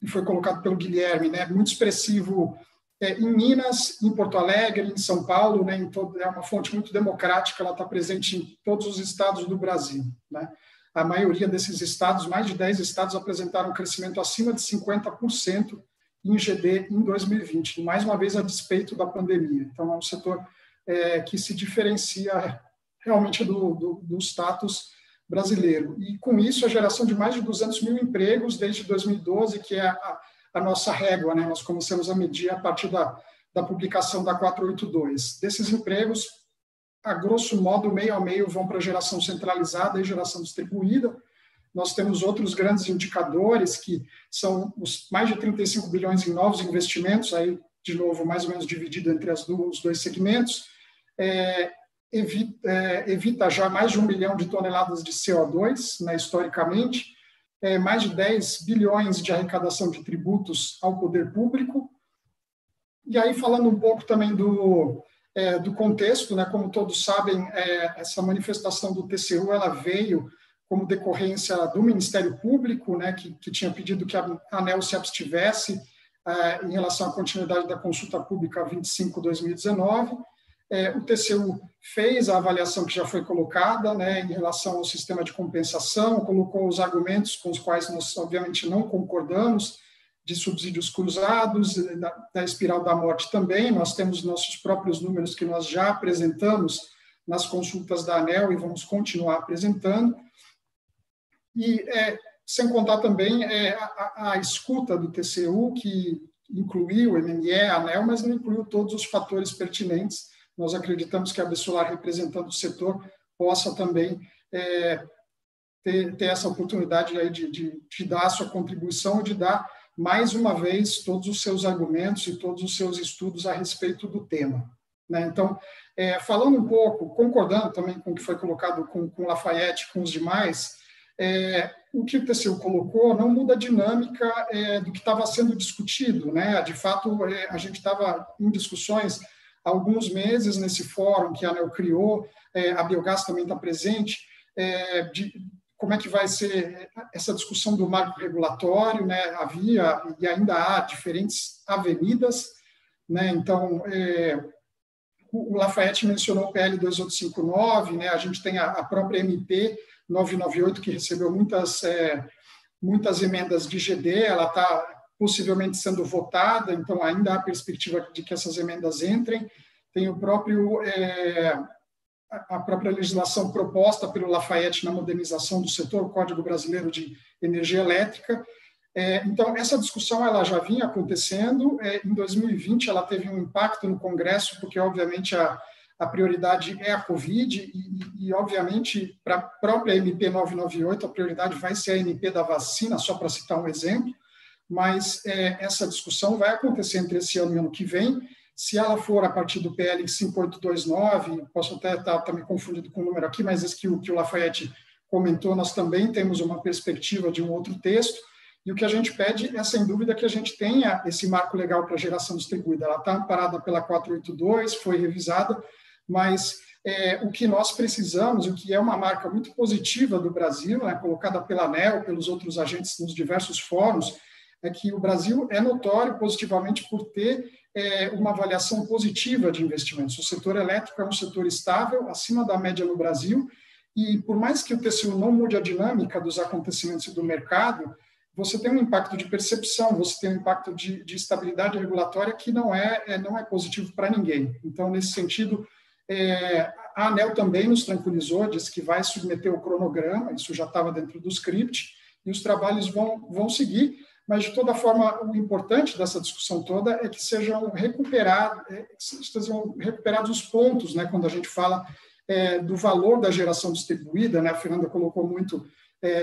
foi colocado pelo Guilherme, né? Muito expressivo em Minas, em Porto Alegre, em São Paulo, né? É uma fonte muito democrática, ela está presente em todos os estados do Brasil, né? A maioria desses estados, mais de 10 estados, apresentaram um crescimento acima de 50% em GD em 2020, mais uma vez a despeito da pandemia. Então, é um setor que se diferencia realmente do status brasileiro. E, com isso, a geração de mais de 200 mil empregos desde 2012, que é a nossa régua, né? Nós começamos a medir a partir da publicação da 482. Desses empregos, a grosso modo, meio a meio vão para a geração centralizada e geração distribuída. Nós temos outros grandes indicadores, que são os mais de 35 bilhões em novos investimentos, aí, de novo, mais ou menos dividido entre os 2 segmentos, evita já mais de 1 milhão de toneladas de CO2, né, historicamente, mais de 10 bilhões de arrecadação de tributos ao poder público. E aí, falando um pouco também do contexto, né, como todos sabem, essa manifestação do TCU ela veio como decorrência do Ministério Público, né, que tinha pedido que a ANEEL se abstivesse em relação à continuidade da consulta pública 25/2019. O TCU fez a avaliação que já foi colocada, né, em relação ao sistema de compensação, colocou os argumentos com os quais nós, obviamente, não concordamos, de subsídios cruzados, da espiral da morte também. Nós temos nossos próprios números que nós já apresentamos nas consultas da ANEEL e vamos continuar apresentando. E, sem contar também a escuta do TCU, que incluiu o MME, a ANEEL, mas não incluiu todos os fatores pertinentes. Nós acreditamos que a AB Solar, representando o setor, possa também ter essa oportunidade aí de dar a sua contribuição, de dar, mais uma vez, todos os seus argumentos e todos os seus estudos a respeito do tema, né? Então, falando um pouco, concordando também com o que foi colocado com o Lafayette, com os demais, o que o TCU colocou não muda a dinâmica do que estava sendo discutido, né? De fato, a gente estava em discussões há alguns meses nesse fórum que a ANEEL criou, a Biogás também está presente, de como é que vai ser essa discussão do marco regulatório, né? Havia e ainda há diferentes avenidas, né? Então, o Lafayette mencionou o PL 2859, né? A gente tem a própria MP 998, que recebeu muitas emendas de GD, ela está possivelmente sendo votada, então ainda há perspectiva de que essas emendas entrem. Tem a própria legislação proposta pelo Lafayette na modernização do setor, o Código Brasileiro de Energia Elétrica. Então, essa discussão ela já vinha acontecendo. Em 2020, ela teve um impacto no Congresso, porque, obviamente, a prioridade é a Covid e obviamente, para a própria MP 998, a prioridade vai ser a MP da vacina, só para citar um exemplo, mas essa discussão vai acontecer entre esse ano e ano que vem. Se ela for a partir do PL 5829, posso até estar me confundindo com o número aqui, mas esse que o Lafayette comentou, nós também temos uma perspectiva de um outro texto, e o que a gente pede é, sem dúvida, que a gente tenha esse marco legal para geração distribuída. Ela está amparada pela 482, foi revisada, mas o que nós precisamos, o que é uma marca muito positiva do Brasil, né, colocada pela ANEEL, pelos outros agentes nos diversos fóruns, é que o Brasil é notório positivamente por ter uma avaliação positiva de investimentos. O setor elétrico é um setor estável, acima da média no Brasil, e por mais que o TCU não mude a dinâmica dos acontecimentos do mercado, você tem um impacto de percepção, você tem um impacto de estabilidade regulatória que não é positivo para ninguém. Então, nesse sentido, a ANEEL também nos tranquilizou, disse que vai submeter o cronograma, isso já estava dentro do script, e os trabalhos vão seguir, mas, de toda forma, o importante dessa discussão toda é que sejam recuperados os pontos, né, quando a gente fala do valor da geração distribuída, né, a Fernanda colocou muito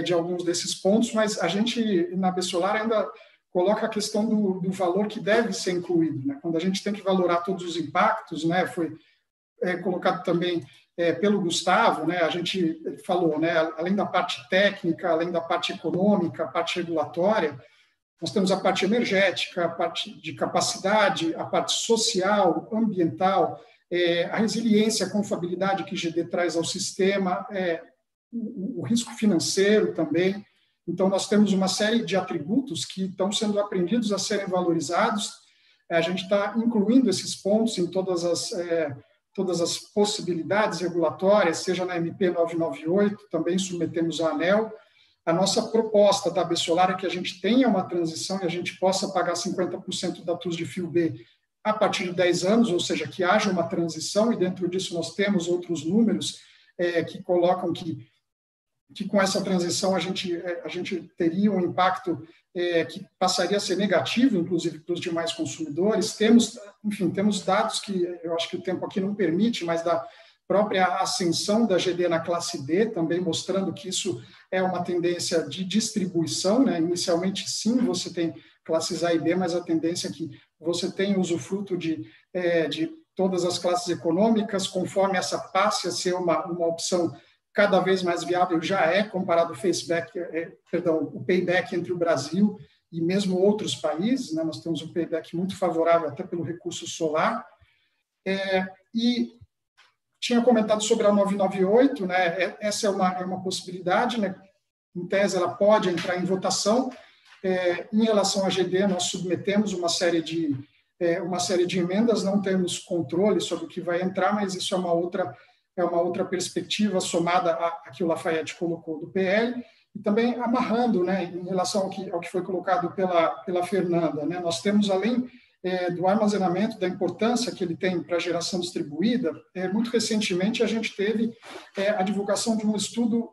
de alguns desses pontos, mas a gente, na Bessolar, ainda coloca a questão do valor que deve ser incluído, né, quando a gente tem que valorar todos os impactos, né, foi colocado também pelo Gustavo, né, a gente falou, né, além da parte técnica, além da parte econômica, a parte regulatória, nós temos a parte energética, a parte de capacidade, a parte social, ambiental, a resiliência, a confiabilidade que GD traz ao sistema, o risco financeiro também. Então, nós temos uma série de atributos que estão sendo aprendidos a serem valorizados. A gente está incluindo esses pontos em todas as possibilidades regulatórias, seja na MP 998, também submetemos à ANEEL. A nossa proposta da Bessolar é que a gente tenha uma transição e a gente possa pagar 50% da TUS de fio B a partir de 10 anos, ou seja, que haja uma transição, e dentro disso nós temos outros números que colocam que com essa transição a gente teria um impacto que passaria a ser negativo, inclusive para os demais consumidores. Temos dados que eu acho que o tempo aqui não permite, mas da própria ascensão da GD na classe D, também mostrando que isso é uma tendência de distribuição, né? Inicialmente, sim, você tem classes A e B, mas a tendência é que você tem usufruto de todas as classes econômicas, conforme essa passe a ser uma opção cada vez mais viável, já comparado o payback entre o Brasil e mesmo outros países, né? Nós temos um payback muito favorável até pelo recurso solar. E tinha comentado sobre a 998, né? Essa é uma possibilidade, né? Em tese, ela pode entrar em votação. Em relação à GD, nós submetemos uma série de emendas, não temos controle sobre o que vai entrar, mas isso é uma outra perspectiva somada a que o Lafayette colocou do PL, e também amarrando, né, em relação ao que foi colocado pela Fernanda, né? Nós temos, além do armazenamento, da importância que ele tem para a geração distribuída, muito recentemente a gente teve a divulgação de um estudo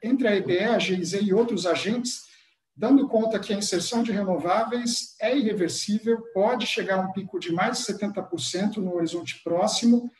entre a EBE, a GIZ e outros agentes, dando conta que a inserção de renováveis é irreversível, pode chegar a um pico de mais de 70% no horizonte próximo,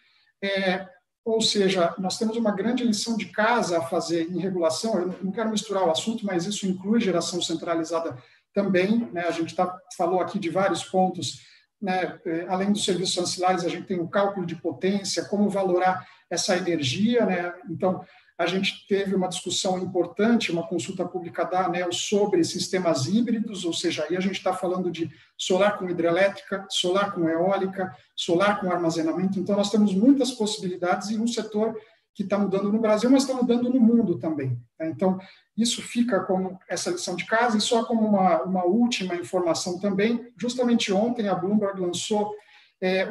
ou seja, nós temos uma grande lição de casa a fazer em regulação. Eu não quero misturar o assunto, mas isso inclui geração centralizada também, né? A gente falou aqui de vários pontos, né? Além dos serviços ancilares, a gente tem o cálculo de potência, como valorar essa energia, né? Então, a gente teve uma discussão importante, uma consulta pública da ANEEL sobre sistemas híbridos, ou seja, aí a gente está falando de solar com hidrelétrica, solar com eólica, solar com armazenamento. Então, nós temos muitas possibilidades em um setor que está mudando no Brasil, mas está mudando no mundo também, né? Então, isso fica como essa lição de casa, e só como uma última informação também. Justamente ontem, a Bloomberg lançou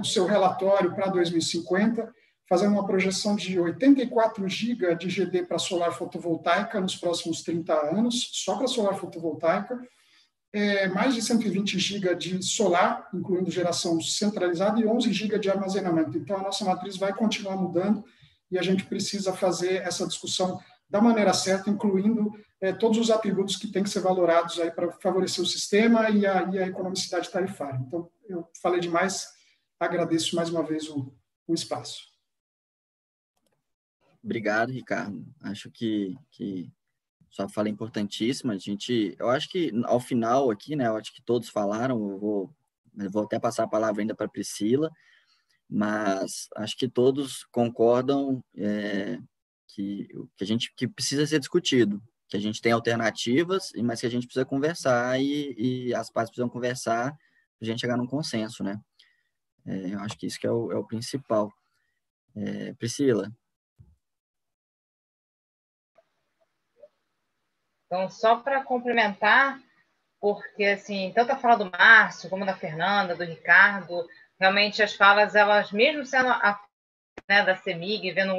o seu relatório para 2050, fazendo uma projeção de 84 GB de GD para solar fotovoltaica nos próximos 30 anos, só para solar fotovoltaica, mais de 120 GB de solar, incluindo geração centralizada, e 11 GB de armazenamento. Então, a nossa matriz vai continuar mudando, e a gente precisa fazer essa discussão da maneira certa, incluindo todos os atributos que têm que ser valorados aí para favorecer o sistema e a economicidade tarifária. Então, eu falei demais, agradeço mais uma vez o espaço. Obrigado, Ricardo. Acho que sua fala é importantíssima. Eu acho que ao final aqui, né, eu acho que todos falaram, eu vou até passar a palavra ainda para a Priscila, mas acho que todos concordam que precisa ser discutido, que a gente tem alternativas, mas que a gente precisa conversar e as partes precisam conversar para a gente chegar num consenso, né? Eu acho que isso que é o principal. Priscila. Então, só para complementar, porque, assim, tanto a fala do Márcio, como da Fernanda, do Ricardo, realmente as falas, elas, mesmo sendo da CEMIG, vendo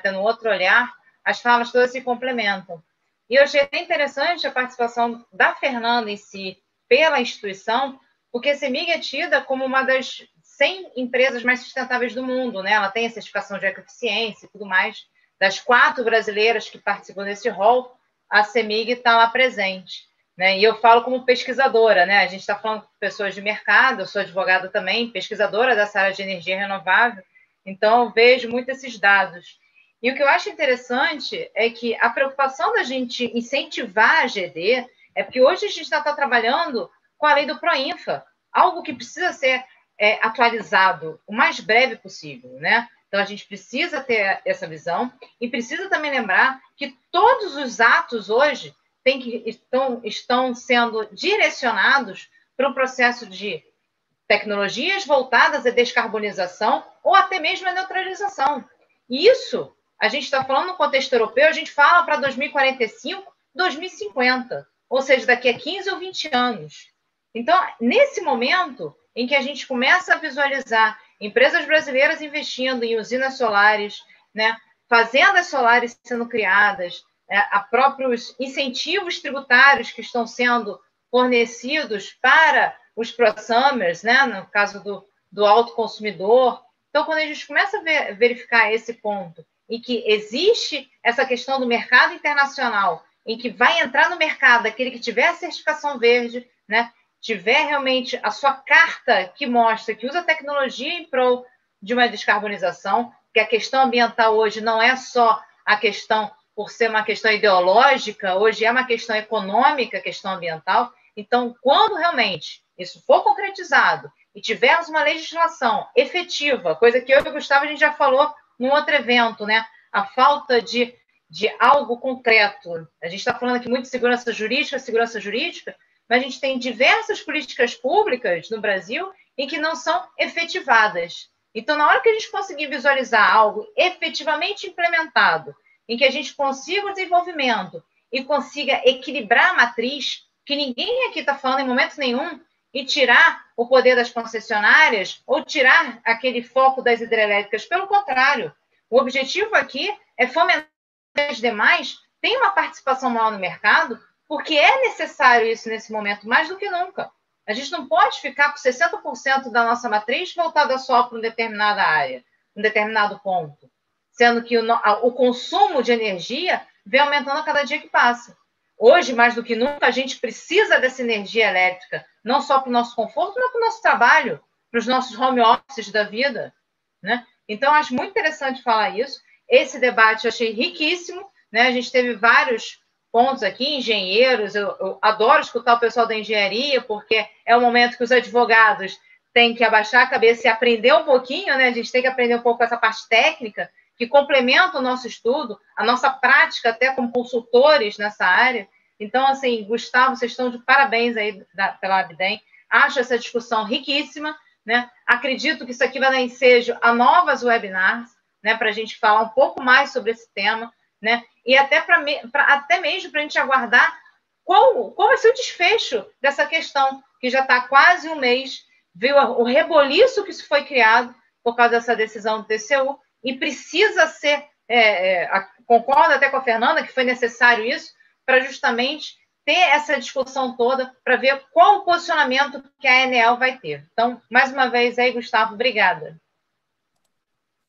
tendo outro olhar, as falas todas se complementam. E eu achei até interessante a participação da Fernanda em si, pela instituição, porque a CEMIG é tida como uma das 100 empresas mais sustentáveis do mundo, né? Ela tem a certificação de ecoeficiência e tudo mais. Das 4 brasileiras que participam desse rol, a CEMIG está lá presente, né? E eu falo como pesquisadora, né? A gente está falando com pessoas de mercado, eu sou advogada também, pesquisadora dessa área de energia renovável, então eu vejo muito esses dados. E o que eu acho interessante é que a preocupação da gente incentivar a GD é porque hoje a gente está trabalhando com a lei do Proinfa, algo que precisa ser atualizado o mais breve possível, né? Então, a gente precisa ter essa visão e precisa também lembrar que todos os atos hoje estão sendo direcionados para um processo de tecnologias voltadas à descarbonização ou até mesmo à neutralização. E isso, a gente está falando no contexto europeu, a gente fala para 2045, 2050, ou seja, daqui a 15 ou 20 anos. Então, nesse momento em que a gente começa a visualizar empresas brasileiras investindo em usinas solares, né, fazendas solares sendo criadas, a próprios incentivos tributários que estão sendo fornecidos para os prosumers, né, no caso do autoconsumidor. Então, quando a gente começa a verificar esse ponto, em que existe essa questão do mercado internacional, em que vai entrar no mercado aquele que tiver a certificação verde, né, tiver realmente a sua carta que mostra que usa tecnologia em prol de uma descarbonização, que a questão ambiental hoje não é só a questão por ser uma questão ideológica, hoje é uma questão econômica, a questão ambiental. Então, quando realmente isso for concretizado e tivermos uma legislação efetiva, coisa que eu e o Gustavo a gente já falou num outro evento, né? A falta de algo concreto. A gente está falando aqui muito de segurança jurídica, mas a gente tem diversas políticas públicas no Brasil em que não são efetivadas. Então, na hora que a gente conseguir visualizar algo efetivamente implementado, em que a gente consiga o desenvolvimento e consiga equilibrar a matriz, que ninguém aqui está falando em momento nenhum, e tirar o poder das concessionárias ou tirar aquele foco das hidrelétricas. Pelo contrário, o objetivo aqui é fomentar as demais tenham uma participação maior no mercado, porque é necessário isso nesse momento, mais do que nunca. A gente não pode ficar com 60% da nossa matriz voltada só para uma determinada área, um determinado ponto, sendo que o consumo de energia vem aumentando a cada dia que passa. Hoje, mais do que nunca, a gente precisa dessa energia elétrica, não só para o nosso conforto, mas para o nosso trabalho, para os nossos home offices da vida, né? Então, acho muito interessante falar isso. Esse debate eu achei riquíssimo, né? A gente teve vários pontos aqui, engenheiros, eu adoro escutar o pessoal da engenharia, porque é o momento que os advogados têm que abaixar a cabeça e aprender um pouquinho, né? A gente tem que aprender um pouco essa parte técnica, que complementa o nosso estudo, a nossa prática até como consultores nessa área. Então, assim, Gustavo, vocês estão de parabéns aí pela Abdem. Acho essa discussão riquíssima, né? Acredito que isso aqui vai dar ensejo a novas webinars, né? Para a gente falar um pouco mais sobre esse tema, né? E até mesmo para a gente aguardar qual vai ser o desfecho dessa questão, que já está quase um mês, viu o reboliço que isso foi criado por causa dessa decisão do TCU, e precisa ser, concordo até com a Fernanda, que foi necessário isso, para justamente ter essa discussão toda, para ver qual o posicionamento que a ANEEL vai ter. Então, mais uma vez aí, Gustavo, obrigada.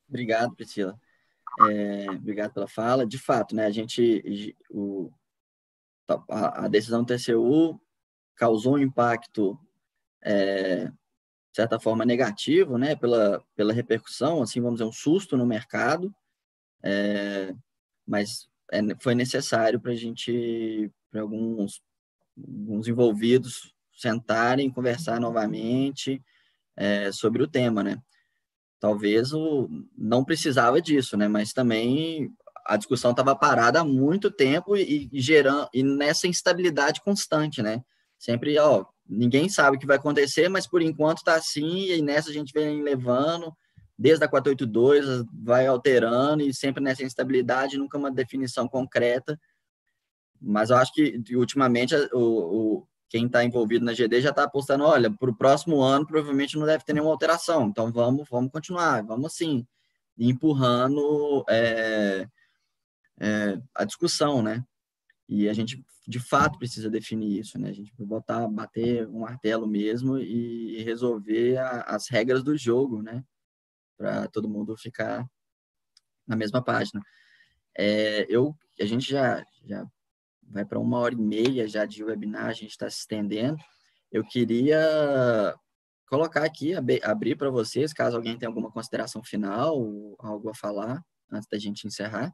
Obrigado, Priscila. Obrigado pela fala. De fato, né, a decisão do TCU causou um impacto, de certa forma, negativo, né, pela repercussão, assim, vamos dizer, um susto no mercado, mas foi necessário para a gente, para alguns envolvidos sentarem, conversar novamente sobre o tema, né? Talvez não precisava disso, né? Mas também a discussão estava parada há muito tempo e gerando nessa instabilidade constante, né? Sempre, ninguém sabe o que vai acontecer, mas por enquanto está assim, e nessa a gente vem levando, desde a 482, vai alterando, e sempre nessa instabilidade, nunca uma definição concreta. Mas eu acho que, ultimamente, quem está envolvido na GD já está apostando, olha, para o próximo ano provavelmente não deve ter nenhuma alteração, então vamos continuar, vamos assim, empurrando a discussão, né? E a gente, de fato, precisa definir isso, né? A gente bater um martelo mesmo e resolver as regras do jogo, né? Para todo mundo ficar na mesma página. A gente já vai para 1h30 já de webinar, a gente está se estendendo. Eu queria colocar aqui, abrir para vocês, caso alguém tenha alguma consideração final, ou algo a falar, antes da gente encerrar.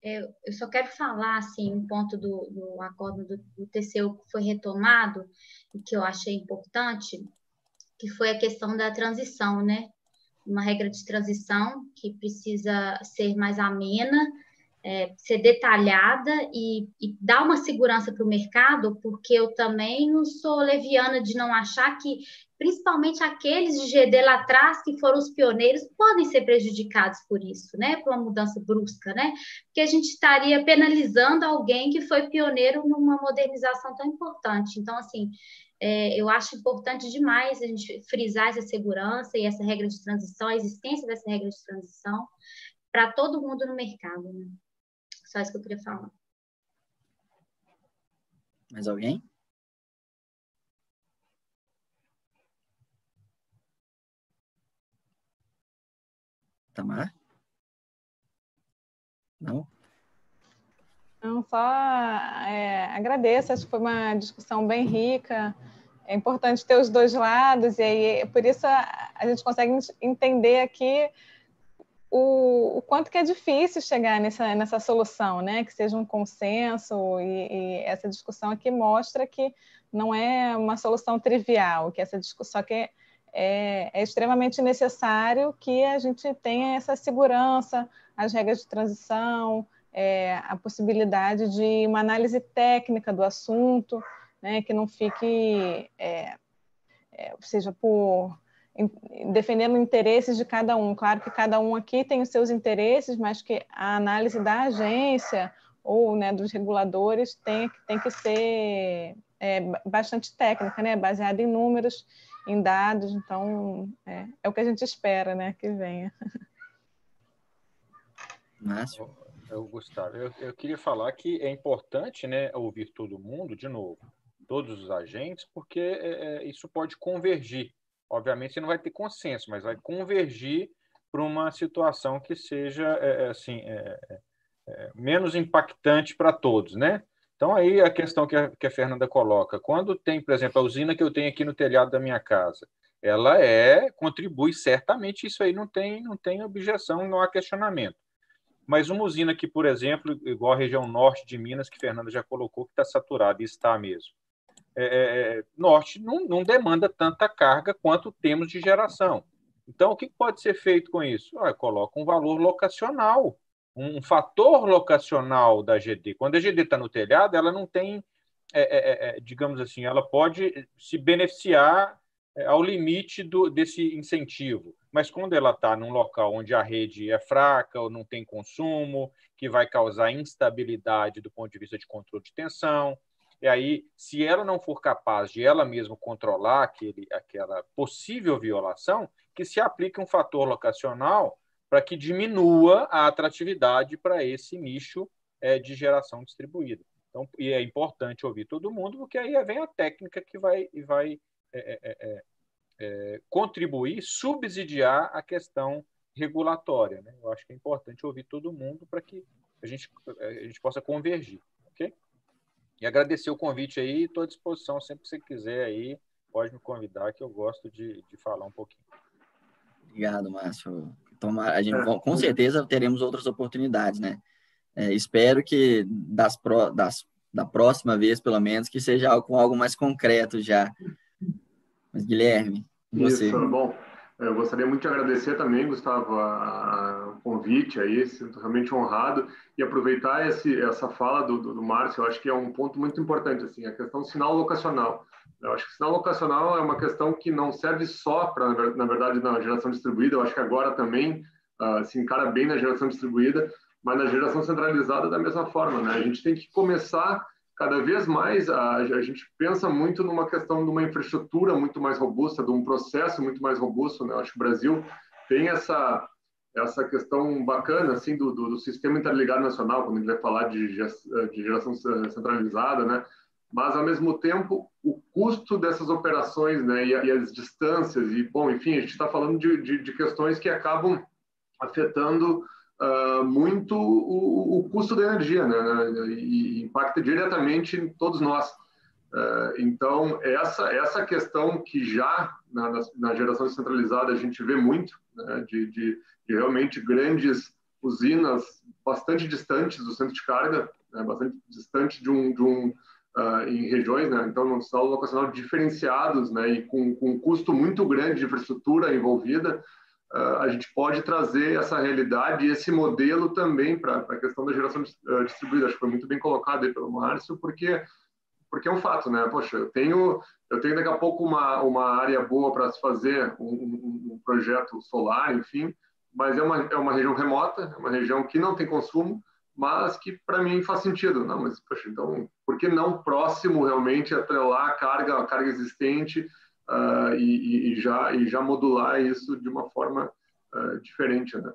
Eu só quero falar, assim, um ponto do acordo do TCU que foi retomado, e que eu achei importante, que foi a questão da transição, né? Uma regra de transição que precisa ser mais amena, ser detalhada e dar uma segurança para o mercado, porque eu também não sou leviana de não achar que, principalmente aqueles de GD lá atrás, que foram os pioneiros, podem ser prejudicados por isso, né? Por uma mudança brusca, né? Porque a gente estaria penalizando alguém que foi pioneiro numa modernização tão importante. Então, assim, eu acho importante demais a gente frisar essa segurança e essa regra de transição, a existência dessa regra de transição para todo mundo no mercado, né? Só isso que eu queria falar. Mais alguém? Tamar? Não? Não, só agradeço, acho que foi uma discussão bem rica. É importante ter os dois lados, e aí, por isso a gente consegue entender aqui o quanto que é difícil chegar nessa solução, né? Que seja um consenso, e essa discussão aqui mostra que não é uma solução trivial, que essa discussão que é extremamente necessário que a gente tenha essa segurança, as regras de transição, a possibilidade de uma análise técnica do assunto, né? Que não fique, seja defendendo interesses de cada um. Claro que cada um aqui tem os seus interesses, mas que a análise da agência ou, né, dos reguladores tem que ser bastante técnica, né, baseada em números, em dados. Então, é o que a gente espera, né, que venha. Márcio? Gustavo, eu queria falar que é importante, né, ouvir todo mundo, de novo, todos os agentes, porque isso pode convergir. Obviamente, você não vai ter consenso, mas vai convergir para uma situação que seja menos impactante para todos, né? Então, aí a questão que a Fernanda coloca, quando tem, por exemplo, a usina que eu tenho aqui no telhado da minha casa, ela contribui certamente, isso aí não tem objeção, não há questionamento. Mas uma usina que, por exemplo, igual a região norte de Minas, que a Fernanda já colocou, que está saturada, e está mesmo, norte não demanda tanta carga quanto temos de geração. Então, o que pode ser feito com isso? Coloca um valor locacional, um fator locacional da GD. Quando a GD está no telhado, ela não tem, digamos assim, ela pode se beneficiar ao limite desse incentivo. Mas quando ela está num local onde a rede é fraca ou não tem consumo, que vai causar instabilidade do ponto de vista de controle de tensão, e aí, se ela não for capaz de ela mesma controlar aquela possível violação, que se aplique um fator locacional para que diminua a atratividade para esse nicho de geração distribuída. Então, e é importante ouvir todo mundo, porque aí vem a técnica que vai contribuir, subsidiar a questão regulatória, né? Eu acho que é importante ouvir todo mundo para que a gente possa convergir, ok? E agradecer o convite aí, estou à disposição sempre que você quiser aí, pode me convidar que eu gosto de falar um pouquinho. Obrigado, Márcio. a gente com certeza teremos outras oportunidades, né? Espero que da próxima vez, pelo menos, que seja com algo mais concreto já. Mas, Guilherme, você... Isso, bom, eu gostaria muito de agradecer também, Gustavo, o convite aí, sinto realmente honrado, e aproveitar essa fala do Márcio, eu acho que é um ponto muito importante, assim, a questão do sinal locacional. Eu acho que o sinal locacional é uma questão que não serve só para, na verdade, na geração distribuída, eu acho que agora também se encara bem na geração distribuída, mas na geração centralizada da mesma forma, né? A gente tem que começar cada vez mais, a gente pensa muito numa questão de uma infraestrutura muito mais robusta, de um processo muito mais robusto, né? Eu acho que o Brasil tem essa questão bacana, assim, do sistema interligado nacional, quando a gente vai falar de geração centralizada, né? Mas, ao mesmo tempo, o custo dessas operações, né, e as distâncias, e, bom, enfim, a gente está falando de questões que acabam afetando muito o custo da energia, né, e impacta diretamente em todos nós. Então, essa questão que já na geração descentralizada a gente vê muito, né, de realmente grandes usinas bastante distantes do centro de carga, né, bastante distantes em regiões, né? Então, no sinal locacional diferenciados, né? E com um custo muito grande de infraestrutura envolvida, a gente pode trazer essa realidade e esse modelo também para a questão da geração distribuída. Acho que foi muito bem colocado aí pelo Márcio, porque é um fato, né? Poxa, eu tenho daqui a pouco uma área boa para se fazer um projeto solar, enfim, mas é uma região remota, é uma região que não tem consumo, mas que para mim faz sentido. Não, mas, poxa, então, por que não próximo realmente atrelar a carga existente e já modular isso de uma forma diferente, né?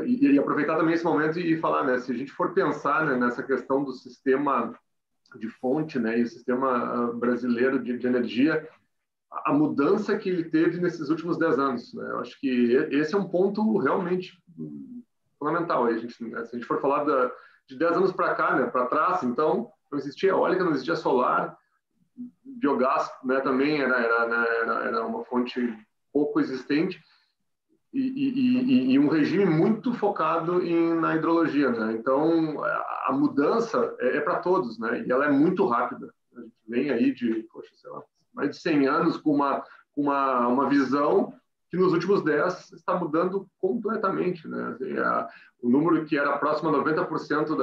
E aproveitar também esse momento e falar, né, se a gente for pensar, né, nessa questão do sistema de fonte, né, e o sistema brasileiro de energia, a mudança que ele teve nesses últimos 10 anos, né? Eu acho que esse é um ponto realmente fundamental. Né, se a gente for falar de 10 anos para cá, né, para trás, então, não existia eólica, não existia solar, biogás, né, também era uma fonte pouco existente, e um regime muito focado na hidrologia, né? Então, a mudança é para todos, né? E ela é muito rápida. A gente vem aí de, poxa, sei lá, mais de 100 anos com uma visão que nos últimos 10 está mudando completamente, né? O número que era próximo a 90%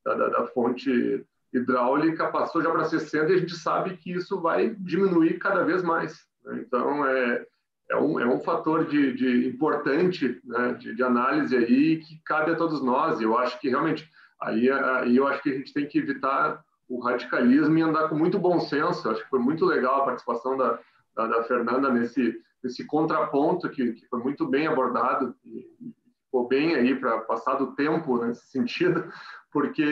da fonte hidráulica passou já para 60% e a gente sabe que isso vai diminuir cada vez mais, né? Então, é um fator importante, né, de análise aí que cabe a todos nós. E eu acho que realmente aí eu acho que a gente tem que evitar o radicalismo e andar com muito bom senso. Eu acho que foi muito legal a participação da Fernanda nesse contraponto que foi muito bem abordado e ficou bem aí para passar do tempo nesse sentido, porque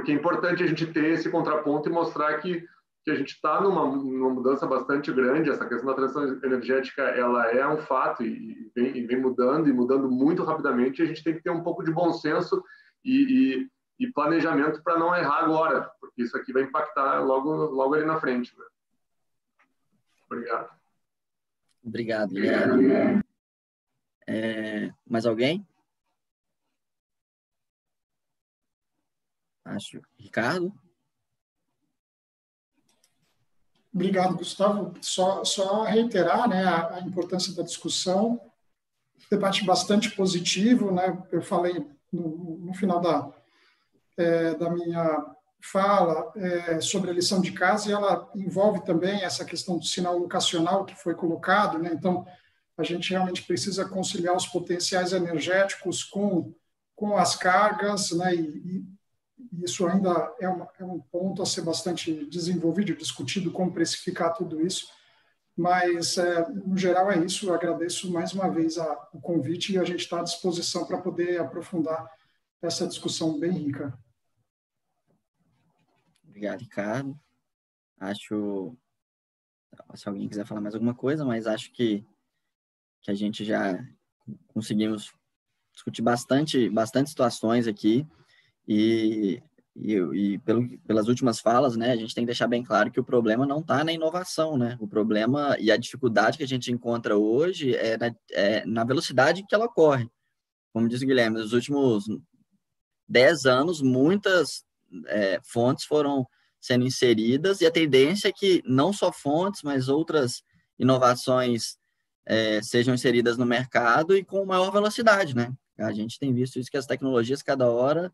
é importante a gente ter esse contraponto e mostrar que a gente está numa mudança bastante grande. Essa questão da transição energética, ela é um fato e vem mudando, e mudando muito rapidamente. A gente tem que ter um pouco de bom senso e planejamento para não errar agora, porque isso aqui vai impactar logo ali na frente, né? Obrigado. Obrigado, Guilherme. Mais alguém? Acho. Ricardo? Obrigado, Gustavo. Só reiterar, né, a importância da discussão, debate bastante positivo, né? Eu falei no final da minha fala sobre a lição de casa, e ela envolve também essa questão do sinal locacional que foi colocado, né? Então, a gente realmente precisa conciliar os potenciais energéticos com as cargas, né? E isso ainda é um ponto a ser bastante desenvolvido e discutido, como precificar tudo isso. Mas, no geral, é isso. Eu agradeço mais uma vez o convite e a gente está à disposição para poder aprofundar essa discussão bem rica. Obrigado, Ricardo. Acho, se alguém quiser falar mais alguma coisa, mas acho que a gente já conseguimos discutir bastante situações aqui, e pelas últimas falas, né, a gente tem que deixar bem claro que o problema não está na inovação, né? O problema e a dificuldade que a gente encontra hoje é na velocidade que ela ocorre. Como disse o Guilherme, nos últimos 10 anos, muitas fontes foram sendo inseridas, e a tendência é que não só fontes, mas outras inovações sejam inseridas no mercado e com maior velocidade, né? A gente tem visto isso, que as tecnologias, cada hora,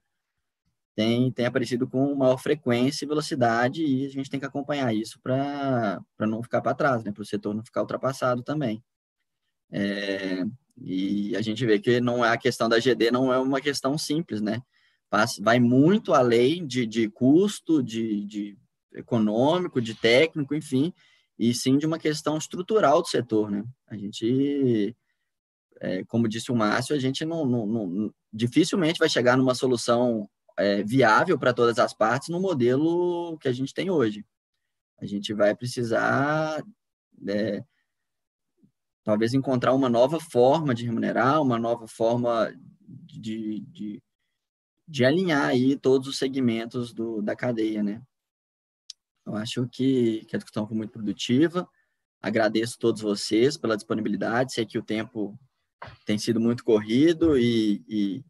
têm aparecido com maior frequência e velocidade, e a gente tem que acompanhar isso para não ficar para trás, né? Para o setor não ficar ultrapassado também. E a gente vê que não é a questão da GD, não é uma questão simples, né? Vai muito além de custo, de econômico, de técnico, enfim, e sim de uma questão estrutural do setor, né? A gente, como disse o Márcio, a gente dificilmente vai chegar numa solução viável para todas as partes no modelo que a gente tem hoje. A gente vai precisar talvez encontrar uma nova forma de remunerar, uma nova forma de alinhar aí todos os segmentos da cadeia, né? Eu acho que a discussão foi muito produtiva. Agradeço a todos vocês pela disponibilidade. Sei que o tempo tem sido muito corrido e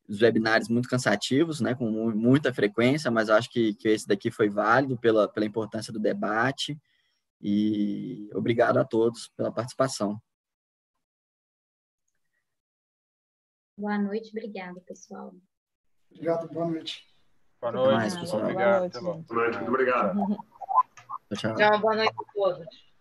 os webinários muito cansativos, né, com muita frequência, mas acho que esse daqui foi válido pela importância do debate. E obrigado a todos pela participação. Boa noite, obrigada, pessoal. Obrigado, boa noite. Boa noite, pessoal. Obrigado. Boa noite. Boa noite, muito obrigado. Tchau. Tchau, boa noite a todos.